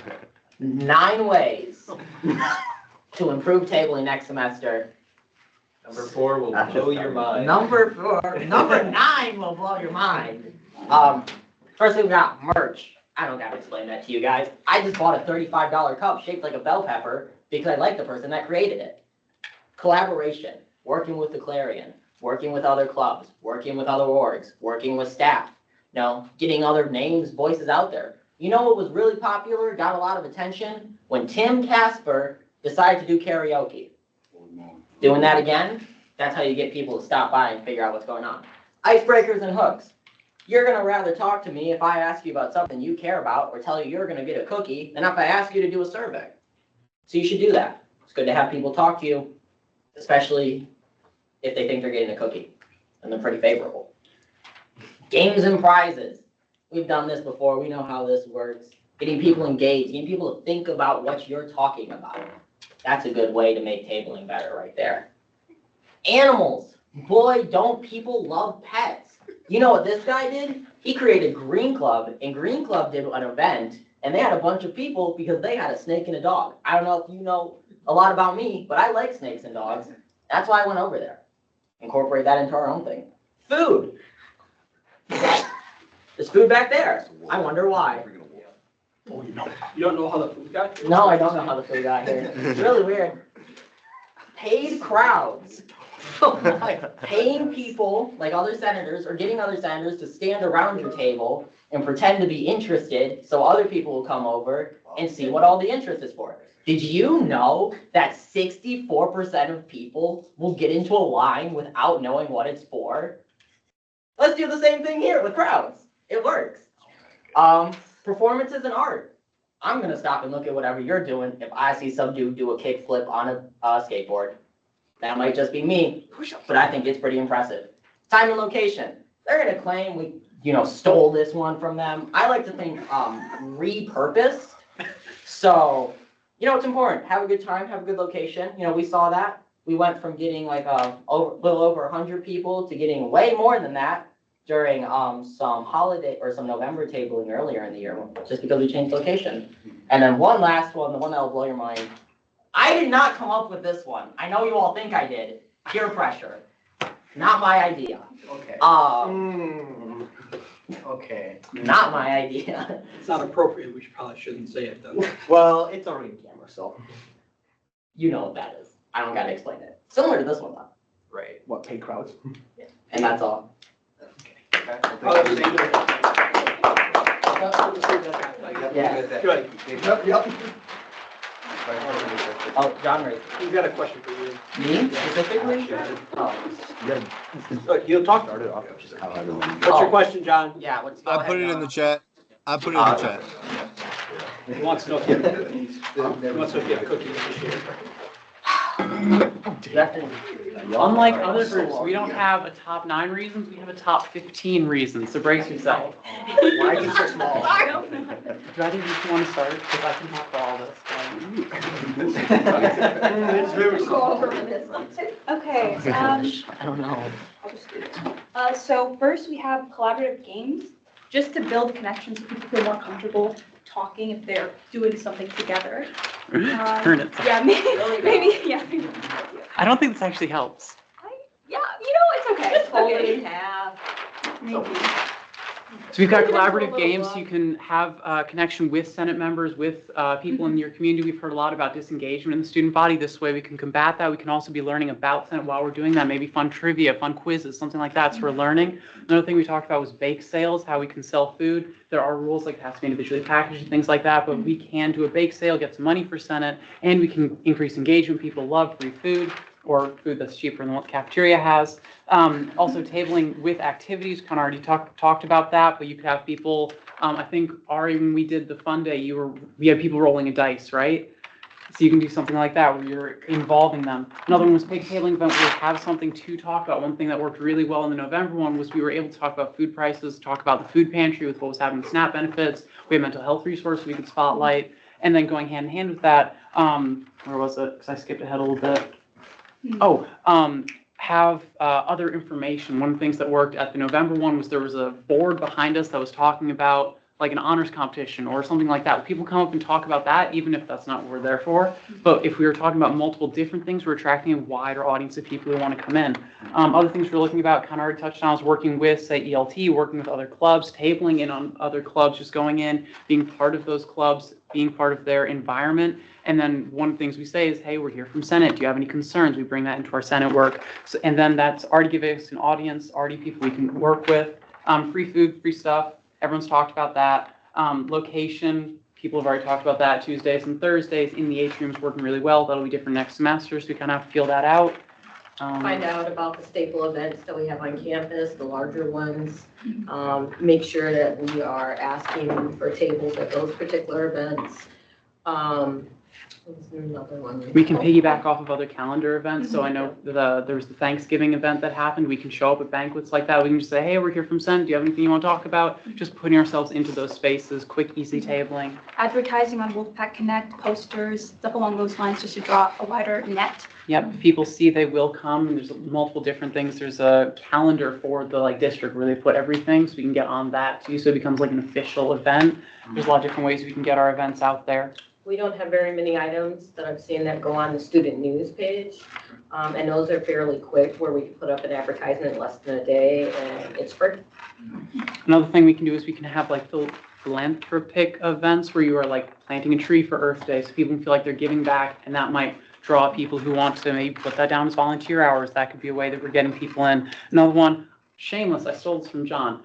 9 ways to improve tabling next semester. Number 4 will blow your mind. Number 9 will blow your mind. First we got merch. I don't gotta explain that to you guys. I just bought a $35 cup shaped like a bell pepper because I like the person that created it. Collaboration, working with the Clarion, working with other clubs, working with other orgs, working with staff. You know, getting other names, voices out there. You know what was really popular, got a lot of attention? When Tim Casper decided to do karaoke. Doing that again, that's how you get people to stop by and figure out what's going on. Icebreakers and hooks. You're gonna rather talk to me if I ask you about something you care about or tell you you're gonna get a cookie than if I ask you to do a survey. So you should do that. It's good to have people talk to you, especially if they think they're getting a cookie and they're pretty favorable. Games and prizes. We've done this before. We know how this works. Getting people engaged, getting people to think about what you're talking about. That's a good way to make tabling better right there. Animals. Boy, don't people love pets. You know what this guy did? He created Green Club, and Green Club did an event, and they had a bunch of people because they had a snake and a dog. I don't know if you know a lot about me, but I like snakes and dogs. That's why I went over there. Incorporate that into our own thing. Food. There's food back there. I wonder why. Oh, you don't know how the food got here? No, I don't know how the food got here. It's really weird. Paid crowds. Paying people, like other senators, or getting other senators to stand around your table and pretend to be interested so other people will come over and see what all the interest is for. Did you know that 64% of people will get into a line without knowing what it's for? Let's do the same thing here with crowds. It works. Performances and art. I'm gonna stop and look at whatever you're doing if I see some dude do a kickflip on a skateboard. That might just be me, but I think it's pretty impressive. Time and location. They're gonna claim we, stole this one from them. I like to think repurposed. So, it's important. Have a good time, have a good location. We saw that. We went from getting like a little over 100 people to getting way more than that during some holiday or some November tabling earlier in the year, just because we changed location. And then one last one, the one that will blow your mind. I did not come up with this one. I know you all think I did. Peer pressure. Not my idea. Okay. Okay. Not my idea. It's not appropriate, we probably shouldn't say it though. Well, it's already in camera, so. You know what that is. I don't gotta explain it. Similar to this one though. Right. What, paid crowds? And that's all. Yeah. Good. Yep. Oh, John Ray. He's got a question for you. Me specifically? Oh, You'll talk. Started off with just how everyone. What's your question, John? yeah, let's go I ahead, put it in John. the chat. I put it in the chat. He wants to know if you have cookies this year. Unlike other groups, we don't have a top 9 reasons, we have a top 15 reasons, so brace yourself. Why is it so small? Do I think you want to start? Because I can talk for all this. It's very Go over with this one. Okay, I don't know. so first we have collaborative games, just to build connections so people feel more comfortable talking if they're doing something together. Turn it. Yeah, maybe, yeah. Maybe. I don't think this actually helps. Yeah, it's okay. Just fold it Okay. in half. Maybe. So we've got Maybe that's a collaborative little games, rough. you can have a connection with Senate members, with people in your community. We've heard a lot about disengagement in the student body. This way we can combat that. We can also be learning about Senate while we're doing that. Maybe fun trivia, fun quizzes, something like that. So we're learning. Another thing we talked about was bake sales, how we can sell food. There are rules like it has to be individually packaged and things like that, but we can do a bake sale, get some money for Senate, and we can increase engagement. People love free food, or food that's cheaper than what the cafeteria has. Also tabling with activities, kind of already talked about that, but you could have people, I think, Ari, when we did the fun day, we had people rolling a dice, right? So you can do something like that where you're involving them. Another one was big tabling event where we have something to talk about. One thing that worked really well in the November one was we were able to talk about food prices, talk about the food pantry with what was happening with SNAP benefits. We had mental health resources we could spotlight. And then going hand in hand with that, where was it? Because I skipped ahead a little bit. Have other information. One of the things that worked at the November one was there was a board behind us that was talking about like an honors competition or something like that. People come up and talk about that, even if that's not what we're there for. But if we were talking about multiple different things, we're attracting a wider audience of people who want to come in. Other things we're looking about, kind of already touched on, is working with, say, ELT, working with other clubs, tabling in on other clubs, just going in, being part of those clubs, being part of their environment. And then one of the things we say is, hey, we're here from Senate. Do you have any concerns? We bring that into our Senate work. So, and then that's already giving us an audience, already people we can work with. Free food, free stuff. Everyone's talked about that. Location, people have already talked about that. Tuesdays and Thursdays in the atrium's working really well. That'll be different next semester, so we kind of have to feel that out. Find out about the staple events that we have on campus, the larger ones. Make sure that we are asking for tables at those particular events. What's another one? We can piggyback off of other calendar events. So I know there was the Thanksgiving event that happened. We can show up at banquets like that. We can just say, hey, we're here from Senate. Do you have anything you want to talk about? Just putting ourselves into those spaces, quick, easy tabling. Advertising on Wolfpack Connect, posters, stuff along those lines, just to draw a wider net. Yep, if people see they will come. There's multiple different things. There's a calendar for the district where they put everything, so we can get on that too. So it becomes like an official event. There's a lot of different ways we can get our events out there. We don't have very many items that I've seen that go on the student news page. And those are fairly quick, where we can put up an advertisement in less than a day, and it's free. Another thing we can do is we can have like the philanthropic events where you are like planting a tree for Earth Day, so people can feel like they're giving back, and that might draw people who want to maybe put that down as volunteer hours. That could be a way that we're getting people in. Another one, shameless, I stole this from John,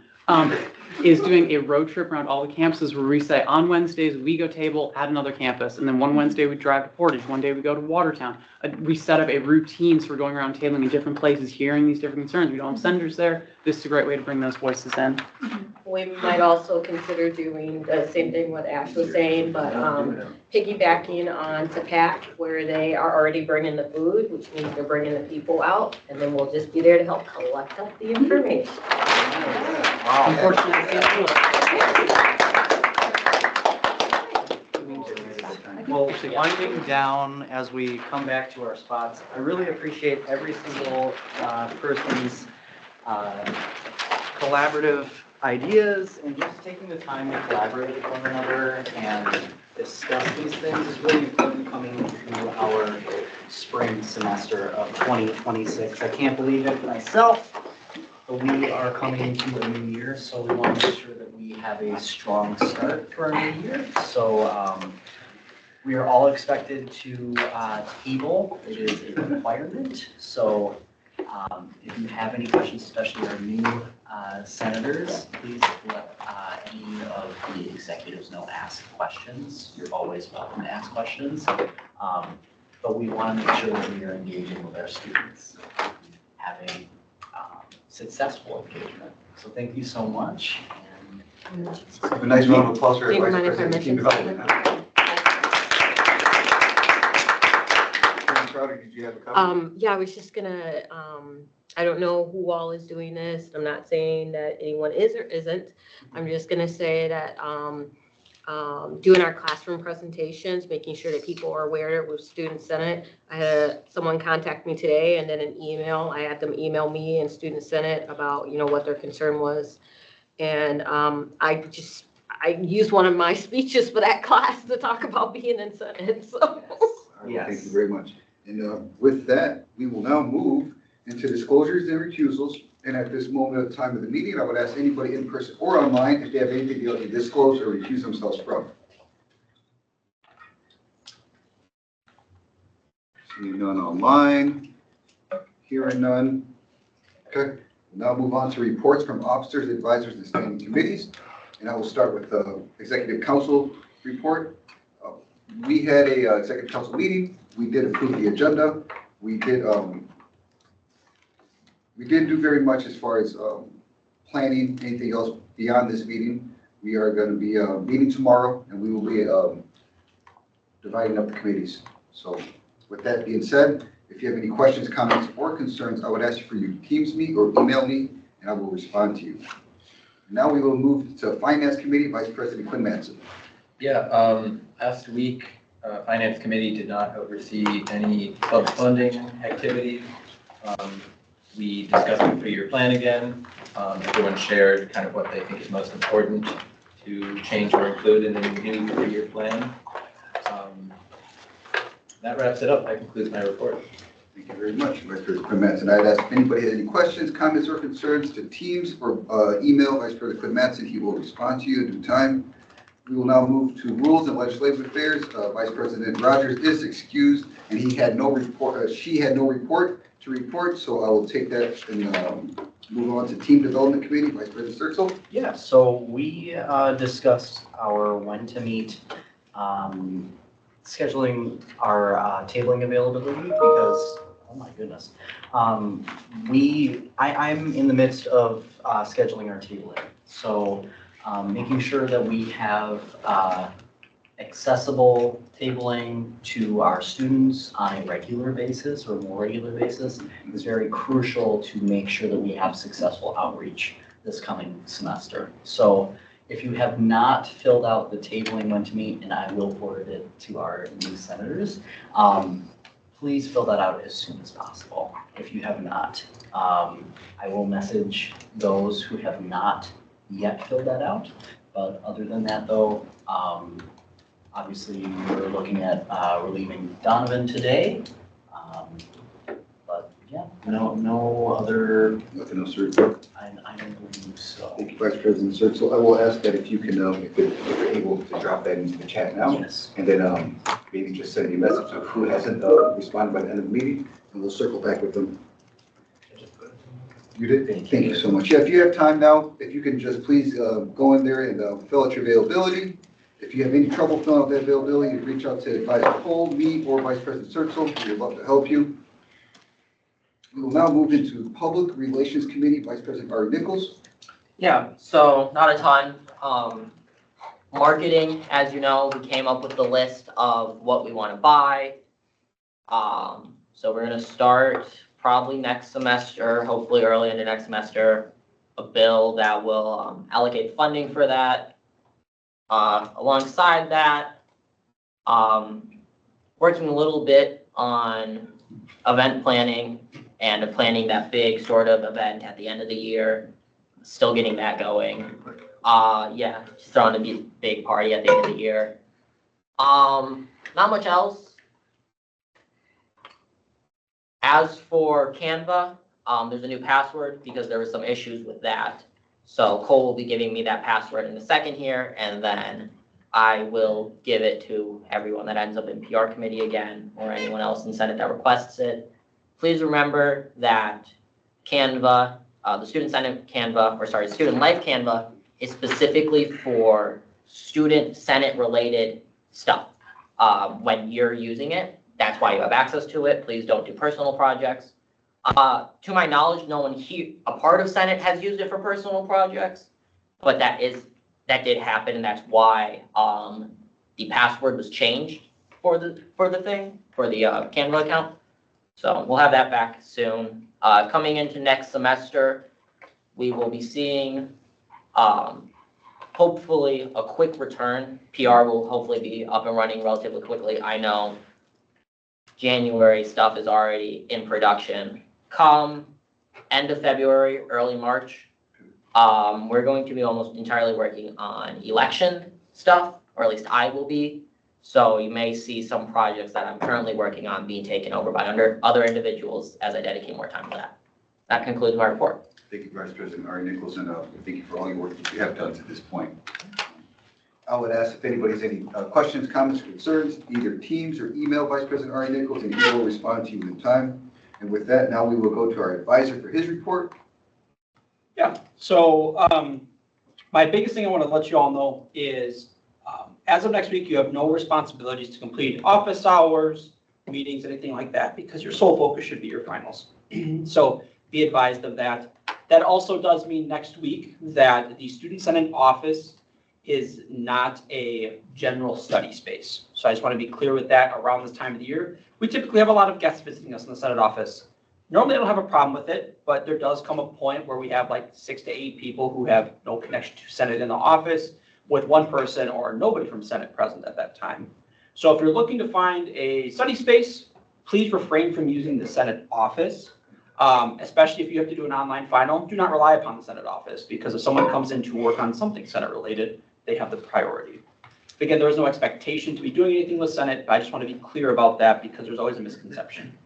is doing a road trip around all the campuses where we say on Wednesdays we go table at another campus, and then one Wednesday we drive to Portage, one day we go to Watertown. We set up a routine, so we're going around tabling in different places, hearing these different concerns. We don't have senators there. This is a great way to bring those voices in. We might also consider doing the same thing what Ash was saying, but piggybacking on to PAC, where they are already bringing the food, which means they're bringing the people out, and then we'll just be there to help collect up the information. Unfortunately, I can't do it. Well, winding down as we come back to our spots, I really appreciate every single person's collaborative ideas and just taking the time to collaborate with one another and discuss these things is really important coming into our spring semester of 2026. I can't believe it myself, but we are coming into a new year, so we want to make sure that we have a strong start for our new year. So we are all expected to table. It is a requirement. So if you have any questions, especially our new senators, please let any of the executives know, ask questions. You're always welcome to ask questions. But we want to make sure that we are engaging with our students, having successful engagement. So thank you so much. And A nice round of applause for Do you Vice mind if I President of Team mention Development. Crowder, did you have a comment? Yeah, I was just gonna, I don't know who all is doing this. I'm not saying that anyone is or isn't. I'm just gonna say that, doing our classroom presentations, making sure that people are aware with Student Senate. I had someone contact me today, and then an email, I had them email me and Student Senate about, what their concern was. And I used one of my speeches for that class to talk about being in Senate, so. All right, Thank you very much. And with that, we will now move into disclosures and recusals. And at this moment of time of the meeting, I would ask anybody in person or online if they have anything they like to disclose or recuse themselves from. Seeing none online, hearing none. Okay, we'll now move on to reports from officers, advisors, and standing committees. And I will start with the Executive Council report. We had a Executive Council meeting. We did approve the agenda. We didn't do very much as far as planning anything else beyond this meeting. We are going to be meeting tomorrow, and we will be dividing up the committees. So with that being said, if you have any questions, comments, or concerns, I would ask you to Teams me or email me, and I will respond to you. Now we will move to Finance Committee, Vice President Quinn Mattson. Yeah, last week, Finance Committee did not oversee any club funding activities. We discussed the 3-year plan again. Everyone shared kind of what they think is most important to change or include in the new 3-year plan. That wraps it up. That concludes my report. Thank you very much, Vice President Quinn Mattson. I'd ask if anybody has any questions, comments, or concerns to Teams or email Vice President Quinn Mattson. He will respond to you in due time. We will now move to Rules and Legislative Affairs. Vice President Rogers is excused, and he had no report. She had no report to report, so I will take that Move on to Team Development Committee, Vice President Sertzel. Yeah, so we discussed our when to meet, scheduling our tabling availability because, oh my goodness. I'm in the midst of scheduling our tabling. So making sure that we have accessible tabling to our students on a regular basis or more regular basis is very crucial to make sure that we have successful outreach this coming semester. So if you have not filled out the tabling when to meet, and I will forward it to our new senators, please fill that out as soon as possible. If you have not, I will message those who have not yet filled that out. But other than that though, obviously we're looking at relieving Donovan today. But yeah, no other, Nothing else, sir. I don't believe so. Thank you, Vice President Sertzel. I will ask that if you can, if you're able to drop that into the chat now. Yes. And then maybe just send me a message of who hasn't responded by the end of the meeting, and we'll circle back with them. You did? Thank you so much. Yeah, if you have time now, if you can just please go in there and fill out your availability. If you have any trouble filling out that availability, you reach out to Advisor Cole, me, or Vice President Sertzel. We'd love to help you. We will now move into Public Relations Committee, Vice President Ari Nichols. Yeah, so not a ton. Marketing, as you know, we came up with the list of what we want to buy. So we're gonna start probably next semester, hopefully early into next semester, a bill that will allocate funding for that. Alongside that, working a little bit on event planning and planning that big sort of event at the end of the year. Still getting that going. Yeah, just throwing a big party at the end of the year. Not much else. As for Canva, there's a new password because there were some issues with that. So Cole will be giving me that password in a second here, and then I will give it to everyone that ends up in PR committee again, or anyone else in Senate that requests it. Please remember that Canva, the Student Senate Canva, or sorry, Student Life Canva is specifically for student Senate related stuff. When you're using it, that's why you have access to it. Please don't do personal projects. To my knowledge, no one here, a part of Senate has used it for personal projects, but that did happen, and that's why the password was changed for the Canva account. So we'll have that back soon. Coming into next semester, we will be seeing hopefully a quick return. PR will hopefully be up and running relatively quickly. I know January stuff is already in production. Come end of February, early March, we're going to be almost entirely working on election stuff, or at least I will be. So you may see some projects that I'm currently working on being taken over by other individuals as I dedicate more time to that. That concludes my report. Thank you, Vice President Ari Nichols, and thank you for all your work that you have done to this point. I would ask if anybody has any questions, comments, concerns, either Teams or email Vice President Ari Nichols, and he will respond to you in time. And with that, now we will go to our advisor for his report. Yeah, so my biggest thing I want to let you all know is as of next week, you have no responsibilities to complete office hours, meetings, anything like that, because your sole focus should be your finals. So be advised of that. That also does mean next week that the Student Senate office is not a general study space. So I just want to be clear with that around this time of the year. We typically have a lot of guests visiting us in the Senate office. Normally I don't have a problem with it, but there does come a point where we have like 6 to 8 people who have no connection to Senate in the office, with one person or nobody from Senate present at that time. So if you're looking to find a study space, please refrain from using the Senate office, especially if you have to do an online final. Do not rely upon the Senate office, because if someone comes in to work on something Senate related, they have the priority. Again, there is no expectation to be doing anything with Senate, but I just want to be clear about that because there's always a misconception.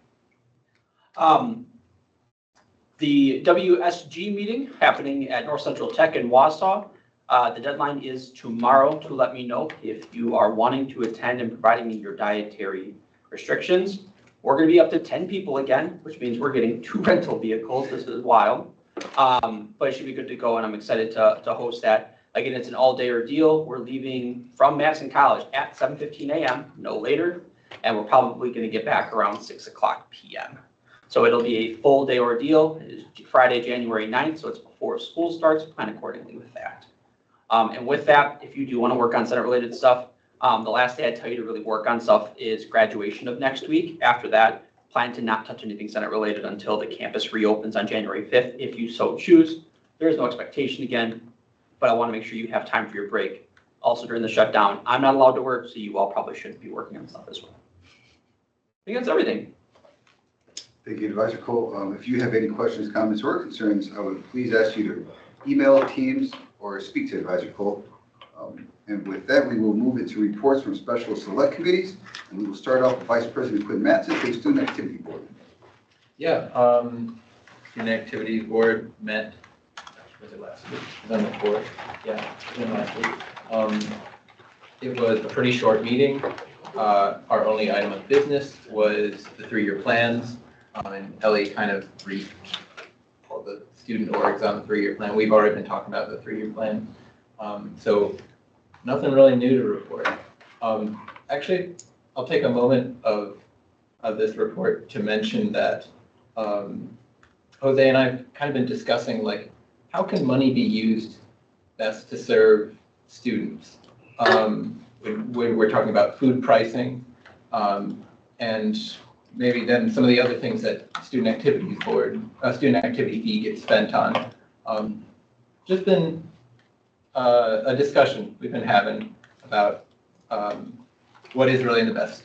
The WSG meeting happening at North Central Tech in Wausau. The deadline is tomorrow to let me know if you are wanting to attend and providing me your dietary restrictions. We're going to be up to 10 people again, which means we're getting 2 rental vehicles. This is wild. But it should be good to go, and I'm excited to host that. Again, it's an all-day ordeal. We're leaving from Madison College at 7:15 a.m., no later, and we're probably going to get back around 6 o'clock p.m. So it'll be a full day ordeal. It is Friday, January 9th, so it's before school starts. Plan accordingly with that. And with that, if you do want to work on Senate-related stuff, the last day I tell you to really work on stuff is graduation of next week. After that, plan to not touch anything Senate-related until the campus reopens on January 5th, if you so choose. There is no expectation again, but I want to make sure you have time for your break. Also during the shutdown, I'm not allowed to work, so you all probably shouldn't be working on stuff as well. I think that's everything. Thank you, Advisor Cole. If you have any questions, comments, or concerns, I would please ask you to email Teams or speak to Advisor Cole. And with that, we will move into reports from special select committees, and we will start off with Vice President Quinn Mattson for the Student Activity Board. Yeah, Student Activity Board met, was it last week? It was on the 4th. Yeah, it was last week. It was a pretty short meeting. Our only item of business was the 3-year plans, and Ellie kind of briefed all the student orgs on the 3-year plan. We've already been talking about the 3-year plan. So nothing really new to report. Actually, I'll take a moment of this report to mention that Jose and I have kind of been discussing, like, how can money be used best to serve students? When we're talking about food pricing, and maybe then some of the other things that student activity fee gets spent on. Just been a discussion we've been having about what is really in the best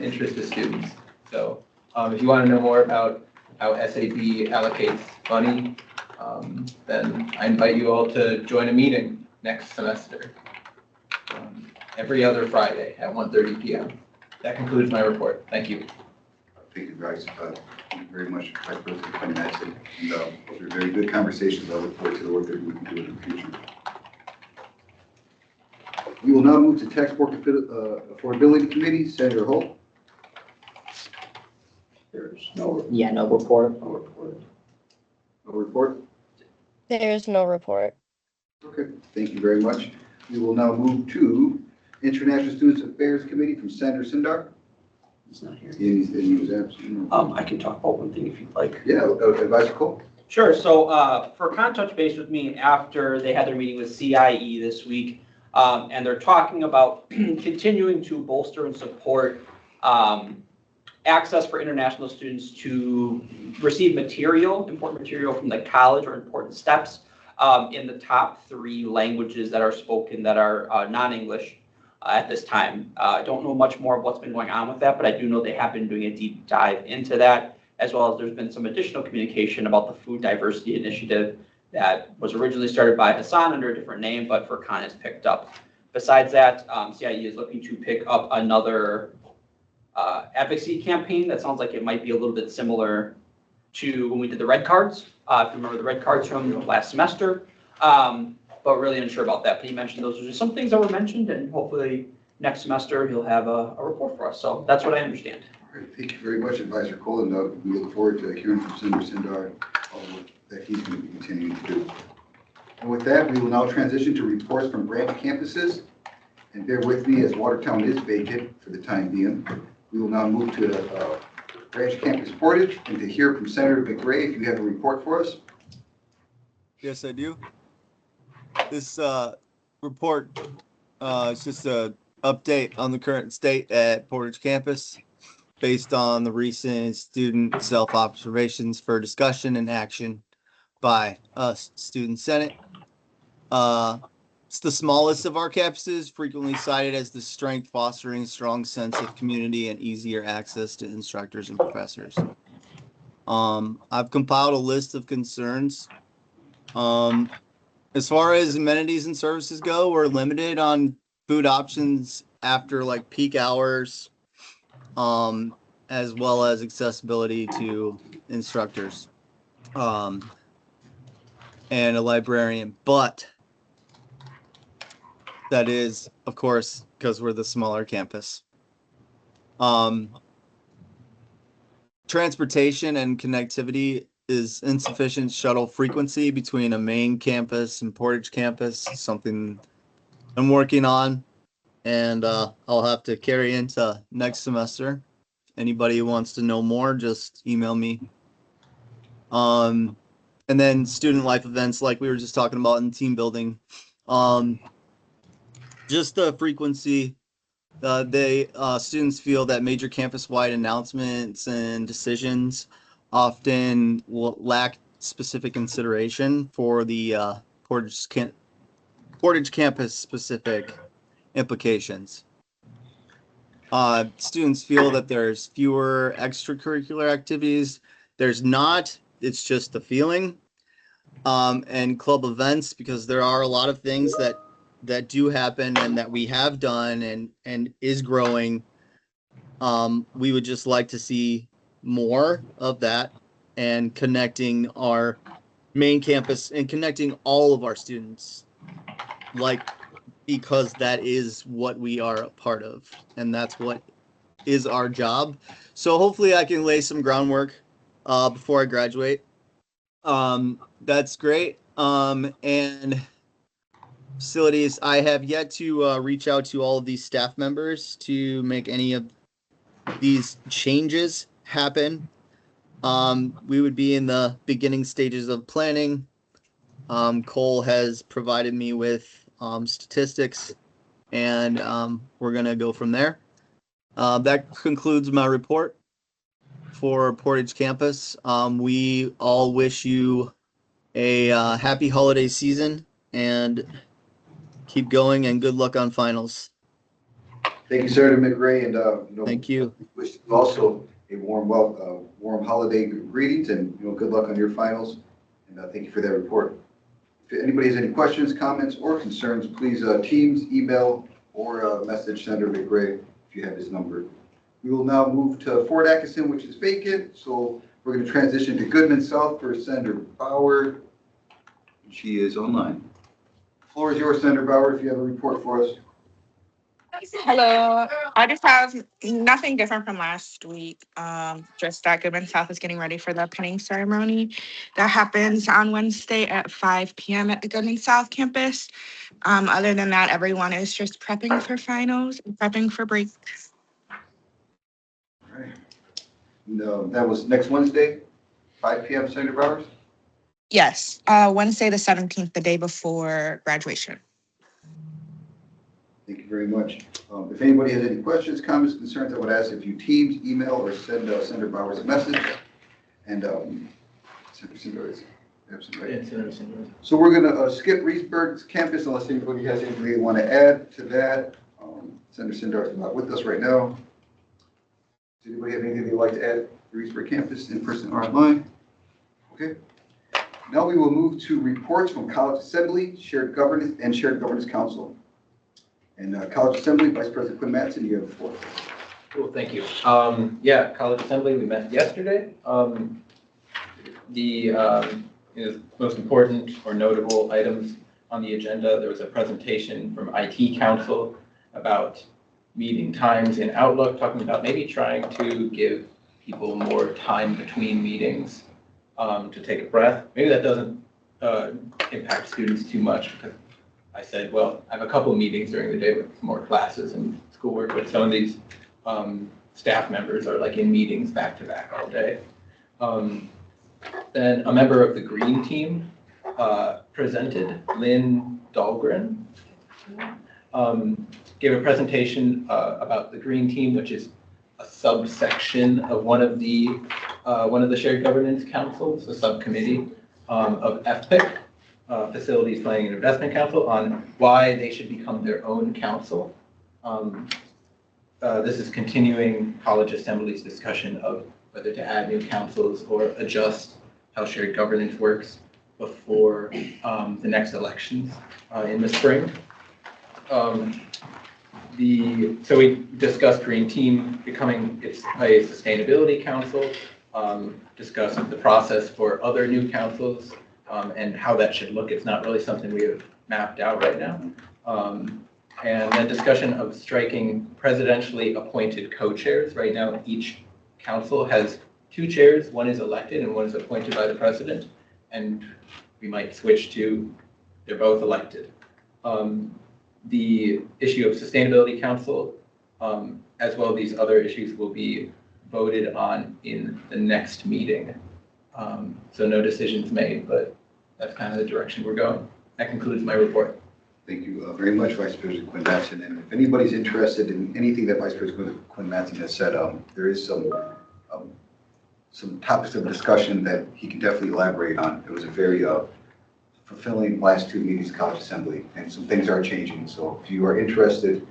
interest of students. So if you want to know more about how SAB allocates money, then I invite you all to join a meeting next semester, every other Friday at 1:30 p.m. That concludes my report. Thank you. Thank you, guys. Thank you very much, Vice President Quinn Mattson. And those are very good conversations. I look forward to the work that we can do in the future. We will now move to Tax Board Affordability Committee. Senator Holt. There's no report. No report. There's no report. Okay, thank you very much. We will now move to International Students Affairs Committee from Senator Sindar. He's not here. He was absent. I can talk about one thing if you'd like. Yeah, Advisor Cole. Sure. So for touch base with me after they had their meeting with CIE this week, and they're talking about continuing to bolster and support access for international students to receive important material from the college or important steps in the top 3 languages that are spoken that are non-English at this time. I don't know much more of what's been going on with that, but I do know they have been doing a deep dive into that, as well as there's been some additional communication about the Food Diversity Initiative that was originally started by Hassan under a different name, but Furqan has picked up. Besides that, CIE is looking to pick up another advocacy campaign that sounds like it might be a little bit similar to when we did the red cards, if you remember the red cards from last semester, but really unsure about that. But he mentioned those are just some things that were mentioned, and hopefully next semester he'll have a report for us. So that's what I understand. All right, thank you very much, Advisor Cole, and we look forward to hearing from Senator Sindar all the work that he's going to be continuing to do. And with that, we will now transition to reports from branch campuses. And bear with me as Watertown is vacant for the time being. We will now move to branch campus Portage and to hear from Senator McRae if you have a report for us. Yes, I do. This report is just an update on the current state at Portage campus based on the recent student self-observations for discussion and action by us, Student Senate. It's the smallest of our campuses, frequently cited as the strength fostering a strong sense of community and easier access to instructors and professors. I've compiled a list of concerns. As far as amenities and services go, we're limited on food options after like peak hours, as well as accessibility to instructors, and a librarian. But that is, of course, because we're the smaller campus. Transportation and connectivity is insufficient shuttle frequency between a main campus and Portage campus, something I'm working on, and I'll have to carry into next semester. Anybody who wants to know more, just email me. And then student life events, like we were just talking about in team building. Just the frequency. Students feel that major campus-wide announcements and decisions often will lack specific consideration for the Portage campus-specific implications. Students feel that there's fewer extracurricular activities. There's not. It's just a feeling. And club events, because there are a lot of things that do happen and that we have done and is growing. We would just like to see more of that and connecting our main campus and connecting all of our students, because that is what we are a part of and that's what is our job. So hopefully I can lay some groundwork before I graduate. That's great. And facilities, I have yet to reach out to all of these staff members to make any of these changes happen. We would be in the beginning stages of planning. Cole has provided me with statistics, and we're going to go from there. That concludes my report for Portage campus. We all wish you a happy holiday season and keep going, and good luck on finals. Thank you, Senator McRae, and Thank you. Wish you also a warm holiday greetings, and good luck on your finals. And thank you for that report. If anybody has any questions, comments, or concerns, please Teams, email, or message Senator McRae if you have his number. We will now move to Fort Atkinson, which is vacant. So we're going to transition to Goodman South for Senator Bauer. She is online. The floor is yours, Senator Bauer, if you have a report for us. Hello. I just have nothing different from last week. Just that Goodman South is getting ready for the pinning ceremony that happens on Wednesday at 5 p.m. at the Goodman South campus. Other than that, everyone is just prepping for finals and prepping for break. All right. And, that was next Wednesday, 5 p.m., Senator Bowers? Yes, Wednesday the 17th, the day before graduation. Thank you very much. If anybody has any questions, comments, concerns, I would ask if you Teams, email, or send Senator Bowers a message. And Senator Sindor is absent, right? So we're going to skip Reedsburg's campus unless anybody has anything they want to add to that. Senator Sindor is not with us right now. Does anybody have anything they'd like to add to Reedsburg campus, in person or online? Okay. Now we will move to reports from College Assembly, Shared Governance, and Shared Governance Council. And College Assembly, Vice President Quinn Matson, you have the floor. Cool, thank you. Yeah, College Assembly, we met yesterday. The most important or notable items on the agenda, there was a presentation from IT Council about meeting times in Outlook, talking about maybe trying to give people more time between meetings to take a breath. Maybe that doesn't impact students too much, because I said, well, I have a couple of meetings during the day with more classes and schoolwork, but some of these staff members are like in meetings back to back all day. Then a member of the Green Team presented, Lynn Dahlgren, gave a presentation about the Green Team, which is a subsection of one of the Shared Governance Councils, a subcommittee of FPIC. Facilities Planning and Investment Council, on why they should become their own council. This is continuing College Assembly's discussion of whether to add new councils or adjust how shared governance works before the next elections in the spring. So we discussed Green Team becoming a sustainability council, discussed the process for other new councils, and how that should look. It's not really something we have mapped out right now. And then discussion of striking presidentially appointed co-chairs. Right now, each council has two chairs. One is elected and one is appointed by the president. And we might switch to, they're both elected. The issue of Sustainability Council, as well as these other issues, will be voted on in the next meeting. So no decisions made, but that's kind of the direction we're going. That concludes my report. Thank you very much, Vice President Quinn Mattson. And if anybody's interested in anything that Vice President Quinn Mattson has said, there is some topics of discussion that he can definitely elaborate on. It was a very fulfilling last two meetings of College Assembly, and some things are changing. So if you are interested,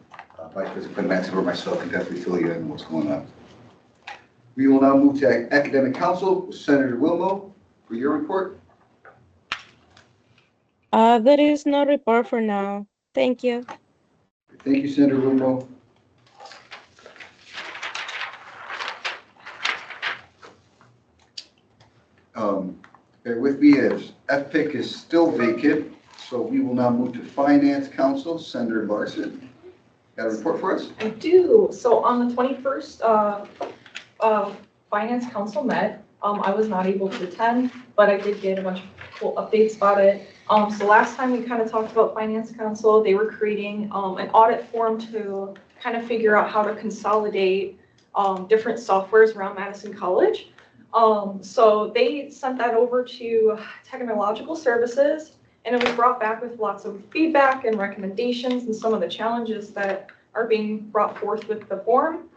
Vice President Quinn Mattson or myself can definitely fill you in what's going on. We will now move to Academic Council with Senator Wilmo for your report. There is no report for now. Thank you. Thank you, Senator Wilmo. Bear with me as FPIC is still vacant, so we will now move to Finance Council. Senator Larson, got a report for us? I do. So on the 21st, Finance Council met. I was not able to attend, but I did get a bunch of cool updates about it. So last time we kind of talked about Finance Council, they were creating an audit form to kind of figure out how to consolidate different softwares around Madison College. So they sent that over to Technological Services, and it was brought back with lots of feedback and recommendations and some of the challenges that are being brought forth with the form.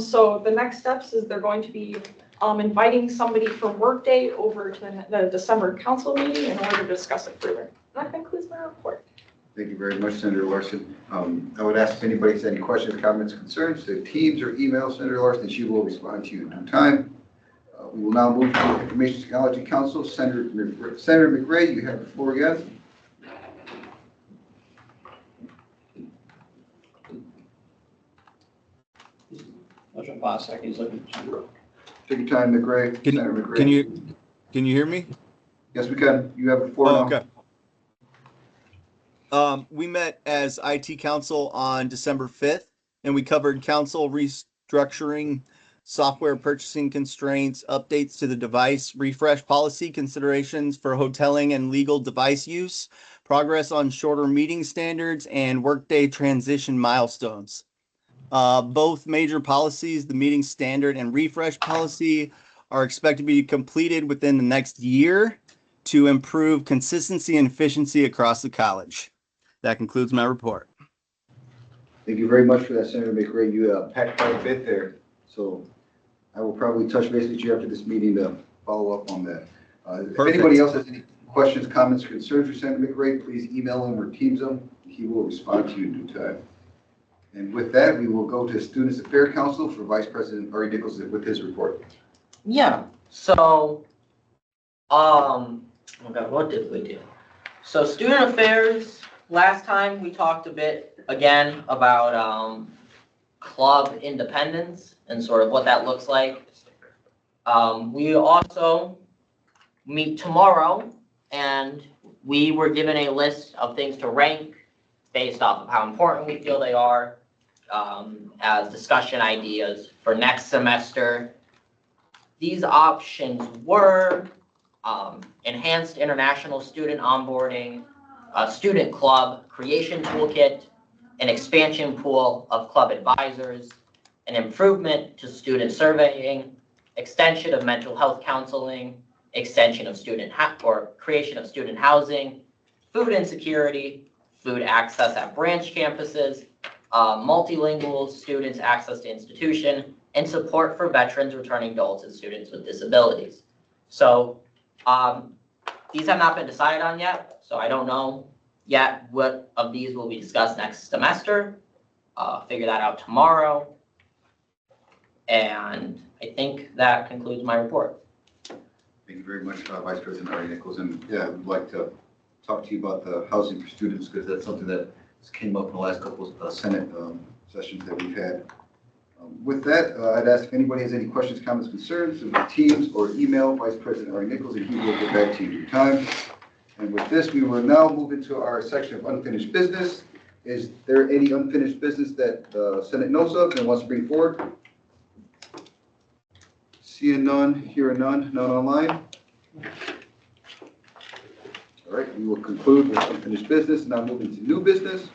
So the next steps is they're going to be inviting somebody from Workday over to the December council meeting in order to discuss it further. And that concludes my report. Thank you very much, Senator Larson. I would ask if anybody has any questions, comments, concerns, to Teams or email Senator Larson, and she will respond to you in due time. We will now move to Information Technology Council. Senator McRae, you have the floor again. He's looking. Take your time, McRae. Senator McRae. Can you hear me? Yes, we can. You have the floor now. Okay. We met as IT Council on December 5th, and we covered council restructuring, software purchasing constraints, updates to the device refresh policy, considerations for hoteling and legal device use, progress on shorter meeting standards, and Workday transition milestones. Both major policies, the meeting standard and refresh policy, are expected to be completed within the next year to improve consistency and efficiency across the college. That concludes my report. Thank you very much for that, Senator McRae. You packed quite a bit there. So I will probably touch base with you after this meeting to follow up on that. If anybody else has any questions, comments, concerns for Senator McRae, please email him or Teams him. He will respond to you in due time. And with that, we will go to Students Affairs Council for Vice President Ari Nichols with his report. Yeah, so, okay, what did we do? So Student Affairs, last time we talked a bit again about club independence and sort of what that looks like. We also meet tomorrow, and we were given a list of things to rank based off of how important we feel they are as discussion ideas for next semester. These options were enhanced international student onboarding, a student club creation toolkit, an expansion pool of club advisors, an improvement to student surveying, extension of mental health counseling, extension of creation of student housing, food insecurity, food access at branch campuses, multilingual students access to institution, and support for veterans, returning adults, and students with disabilities. So these have not been decided on yet, so I don't know yet what of these will be discussed next semester. Figure that out tomorrow. And I think that concludes my report. Thank you very much, Vice President Ari Nichols. And yeah, I would like to talk to you about the housing for students, because that's something that came up in the last couple of Senate sessions that we've had. With that, I'd ask if anybody has any questions, comments, concerns with Teams or email Vice President Ari Nichols, and he will get back to you in due time. And with this, we will now move into our section of unfinished business. Is there any unfinished business that the Senate knows of and wants to bring forward? Seeing none, hearing none, none online. All right, we will conclude with unfinished business, now moving to new business. Is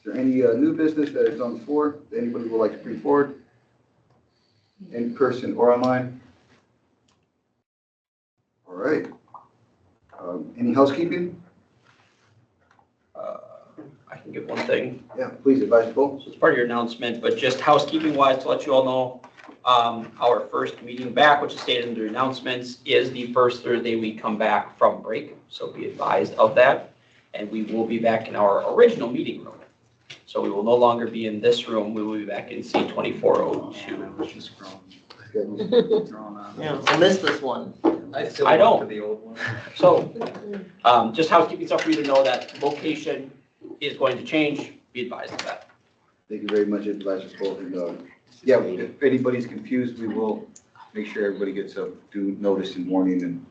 there any new business that is on the floor that anybody would like to bring forward? In person or online? All right. Any housekeeping? I can give one thing. Yeah, please advise the board. So it's part of your announcement, but just housekeeping wise, to let you all know, our first meeting back, which is stated in the announcements, is the first Thursday we come back from break. So be advised of that. And we will be back in our original meeting room. So we will no longer be in this room. We will be back in C2402. Yeah, I missed this one. I don't. So, just housekeeping stuff for you to know that location is going to change. Be advised of that. Thank you very much, Advisor Cole. And, yeah, if anybody's confused, we will make sure everybody gets a due notice and warning and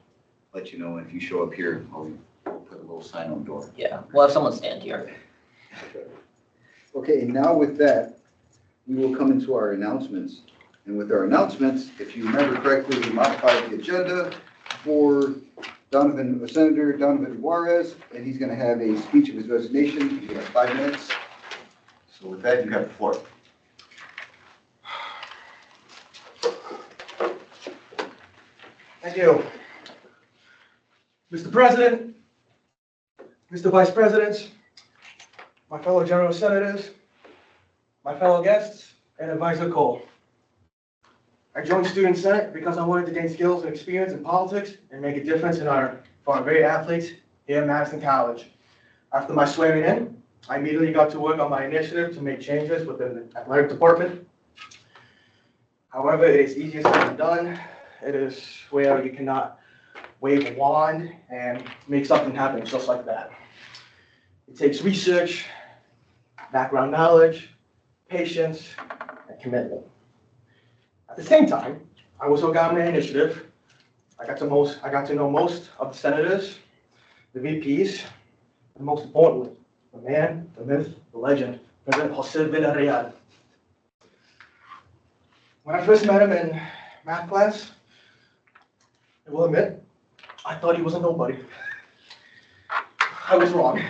let you know. And if you show up here, I'll put a little sign on the door. Yeah, we'll have someone stand here. Okay, now with that, we will come into our announcements. And with our announcements, if you remember correctly, we modified the agenda for Senator Donovan Juarez, and he's going to have a speech of his resignation. You have 5 minutes. So with that, you have the floor. Thank you. Mr. President, Mr. Vice President, my fellow General Senators, my fellow guests, and Advisor Cole. I joined Student Senate because I wanted to gain skills and experience in politics and make a difference for our very athletes here at Madison College. After my swearing in, I immediately got to work on my initiative to make changes within the athletic department. However, it is easier said than done. It is where you cannot wave a wand and make something happen just like that. It takes research, background knowledge, patience, and commitment. At the same time, I was working on my initiative. I got to know most of the senators, the VPs, and most importantly, the man, the myth, the legend, President Jose Villarreal. When I first met him in math class, I will admit, I thought he was a nobody. I was wrong.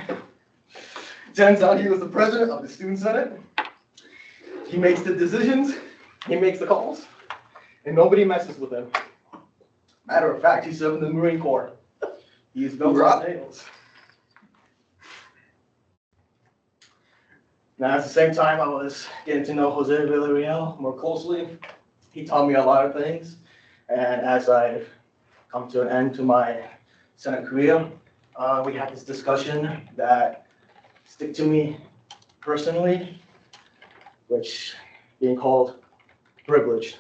Turns out he was the president of the Student Senate. He makes the decisions, he makes the calls, and nobody messes with him. Matter of fact, he served in the Marine Corps. He is built on nails. Now, at the same time, I was getting to know Jose Villarreal more closely. He taught me a lot of things, and as I've come to an end to my Senate career, we had this discussion that stick to me personally, which being called privilege.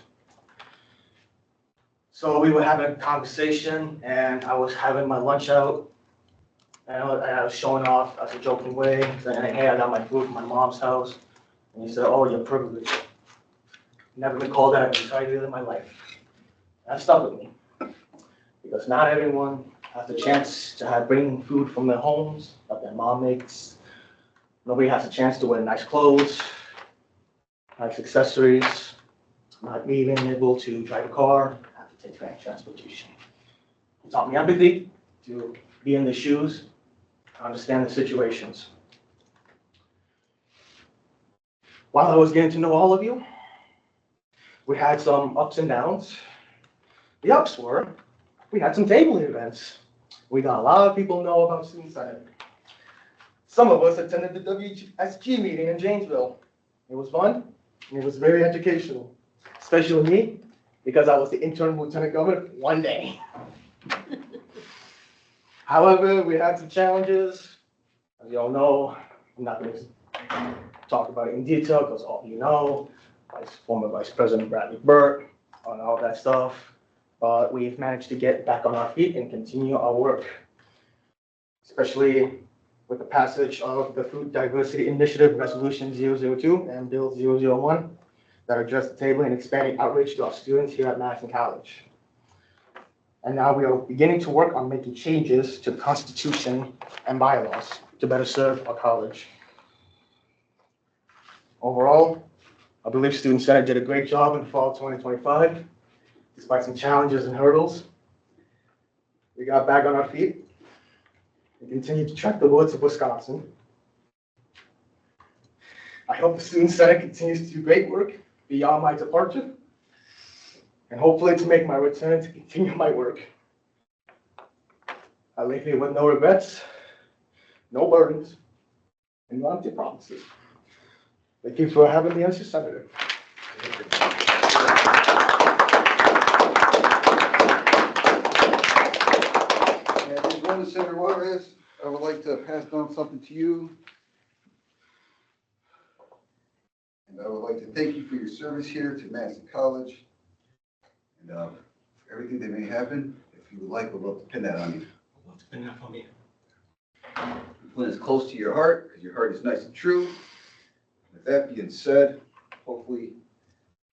So we were having a conversation, and I was having my lunch out, and I was showing off as a joking way, saying, hey, I got my food from my mom's house. And he said, oh, you're privileged. Never been called that in the entire day of my life. That stuck with me, because not everyone has the chance to bring food from their homes that their mom makes. Nobody has a chance to wear nice clothes, nice accessories, not even able to drive a car, have to take transportation. It taught me empathy, to be in the shoes, to understand the situations. While I was getting to know all of you, we had some ups and downs. The ups were, we had some tabling events. We got a lot of people know about Student Senate. Some of us attended the WSG meeting in Janesville. It was fun, and it was very educational, especially me, because I was the interim lieutenant governor for 1 day. However, we had some challenges. As you all know, I'm not going to talk about it in detail because all of you know, former Vice President Bradley Burt on all that stuff. But we've managed to get back on our feet and continue our work, especially with the passage of the Food Diversity Initiative Resolution 002 and Bill 001 that address the tabling and expanding outreach to our students here at Madison College. And now we are beginning to work on making changes to the Constitution and bylaws to better serve our college. Overall, I believe Student Senate did a great job in fall 2025. despite some challenges and hurdles, we got back on our feet and continued to track the woods of Wisconsin. I hope the Student Senate continues to do great work beyond my departure, and hopefully to make my return to continue my work. I leave here with no regrets, no burdens, and no empty promises. Thank you for having me as your senator. And as well as Senator Juarez, I would like to pass down something to you. And I would like to thank you for your service here to Madison College. And for everything that may happen, if you would like, I would love to pin that on you. I'd love to pin that on me. Put it close to your heart, because your heart is nice and true. With that being said, hopefully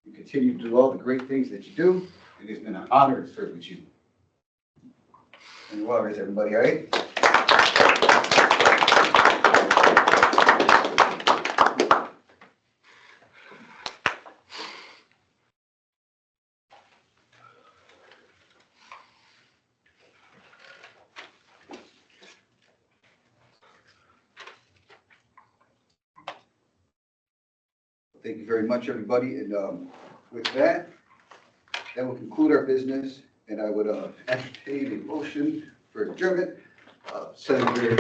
you continue to do all the great things that you do. It has been an honor to serve with you. And Juarez, everybody, all right? Thank you very much, everybody. And with that, that will conclude our business. And I would entertain a motion for adjournment. Senator.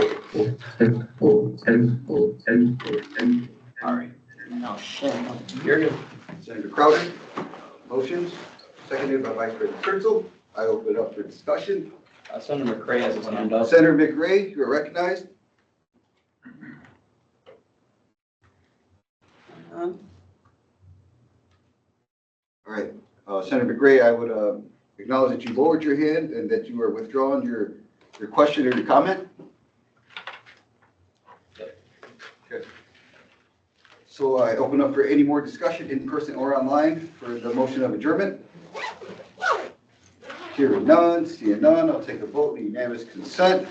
All right. Oh, shit. You're good. Senator Crowder, motions, seconded by Vice President Kurtzel. I open it up for discussion. Senator McRae has his hand up. Senator McRae, you are recognized. All right, Senator McRae, I would acknowledge that you lowered your hand and that you are withdrawing your question or your comment. Okay. So I open up for any more discussion in person or online for the motion of adjournment. Hearing none, seeing none, I'll take a vote in unanimous consent.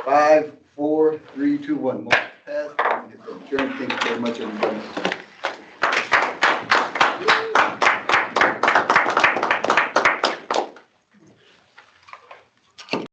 5, 4, 3, 2, 1. Motion passed. Thank you very much, everybody.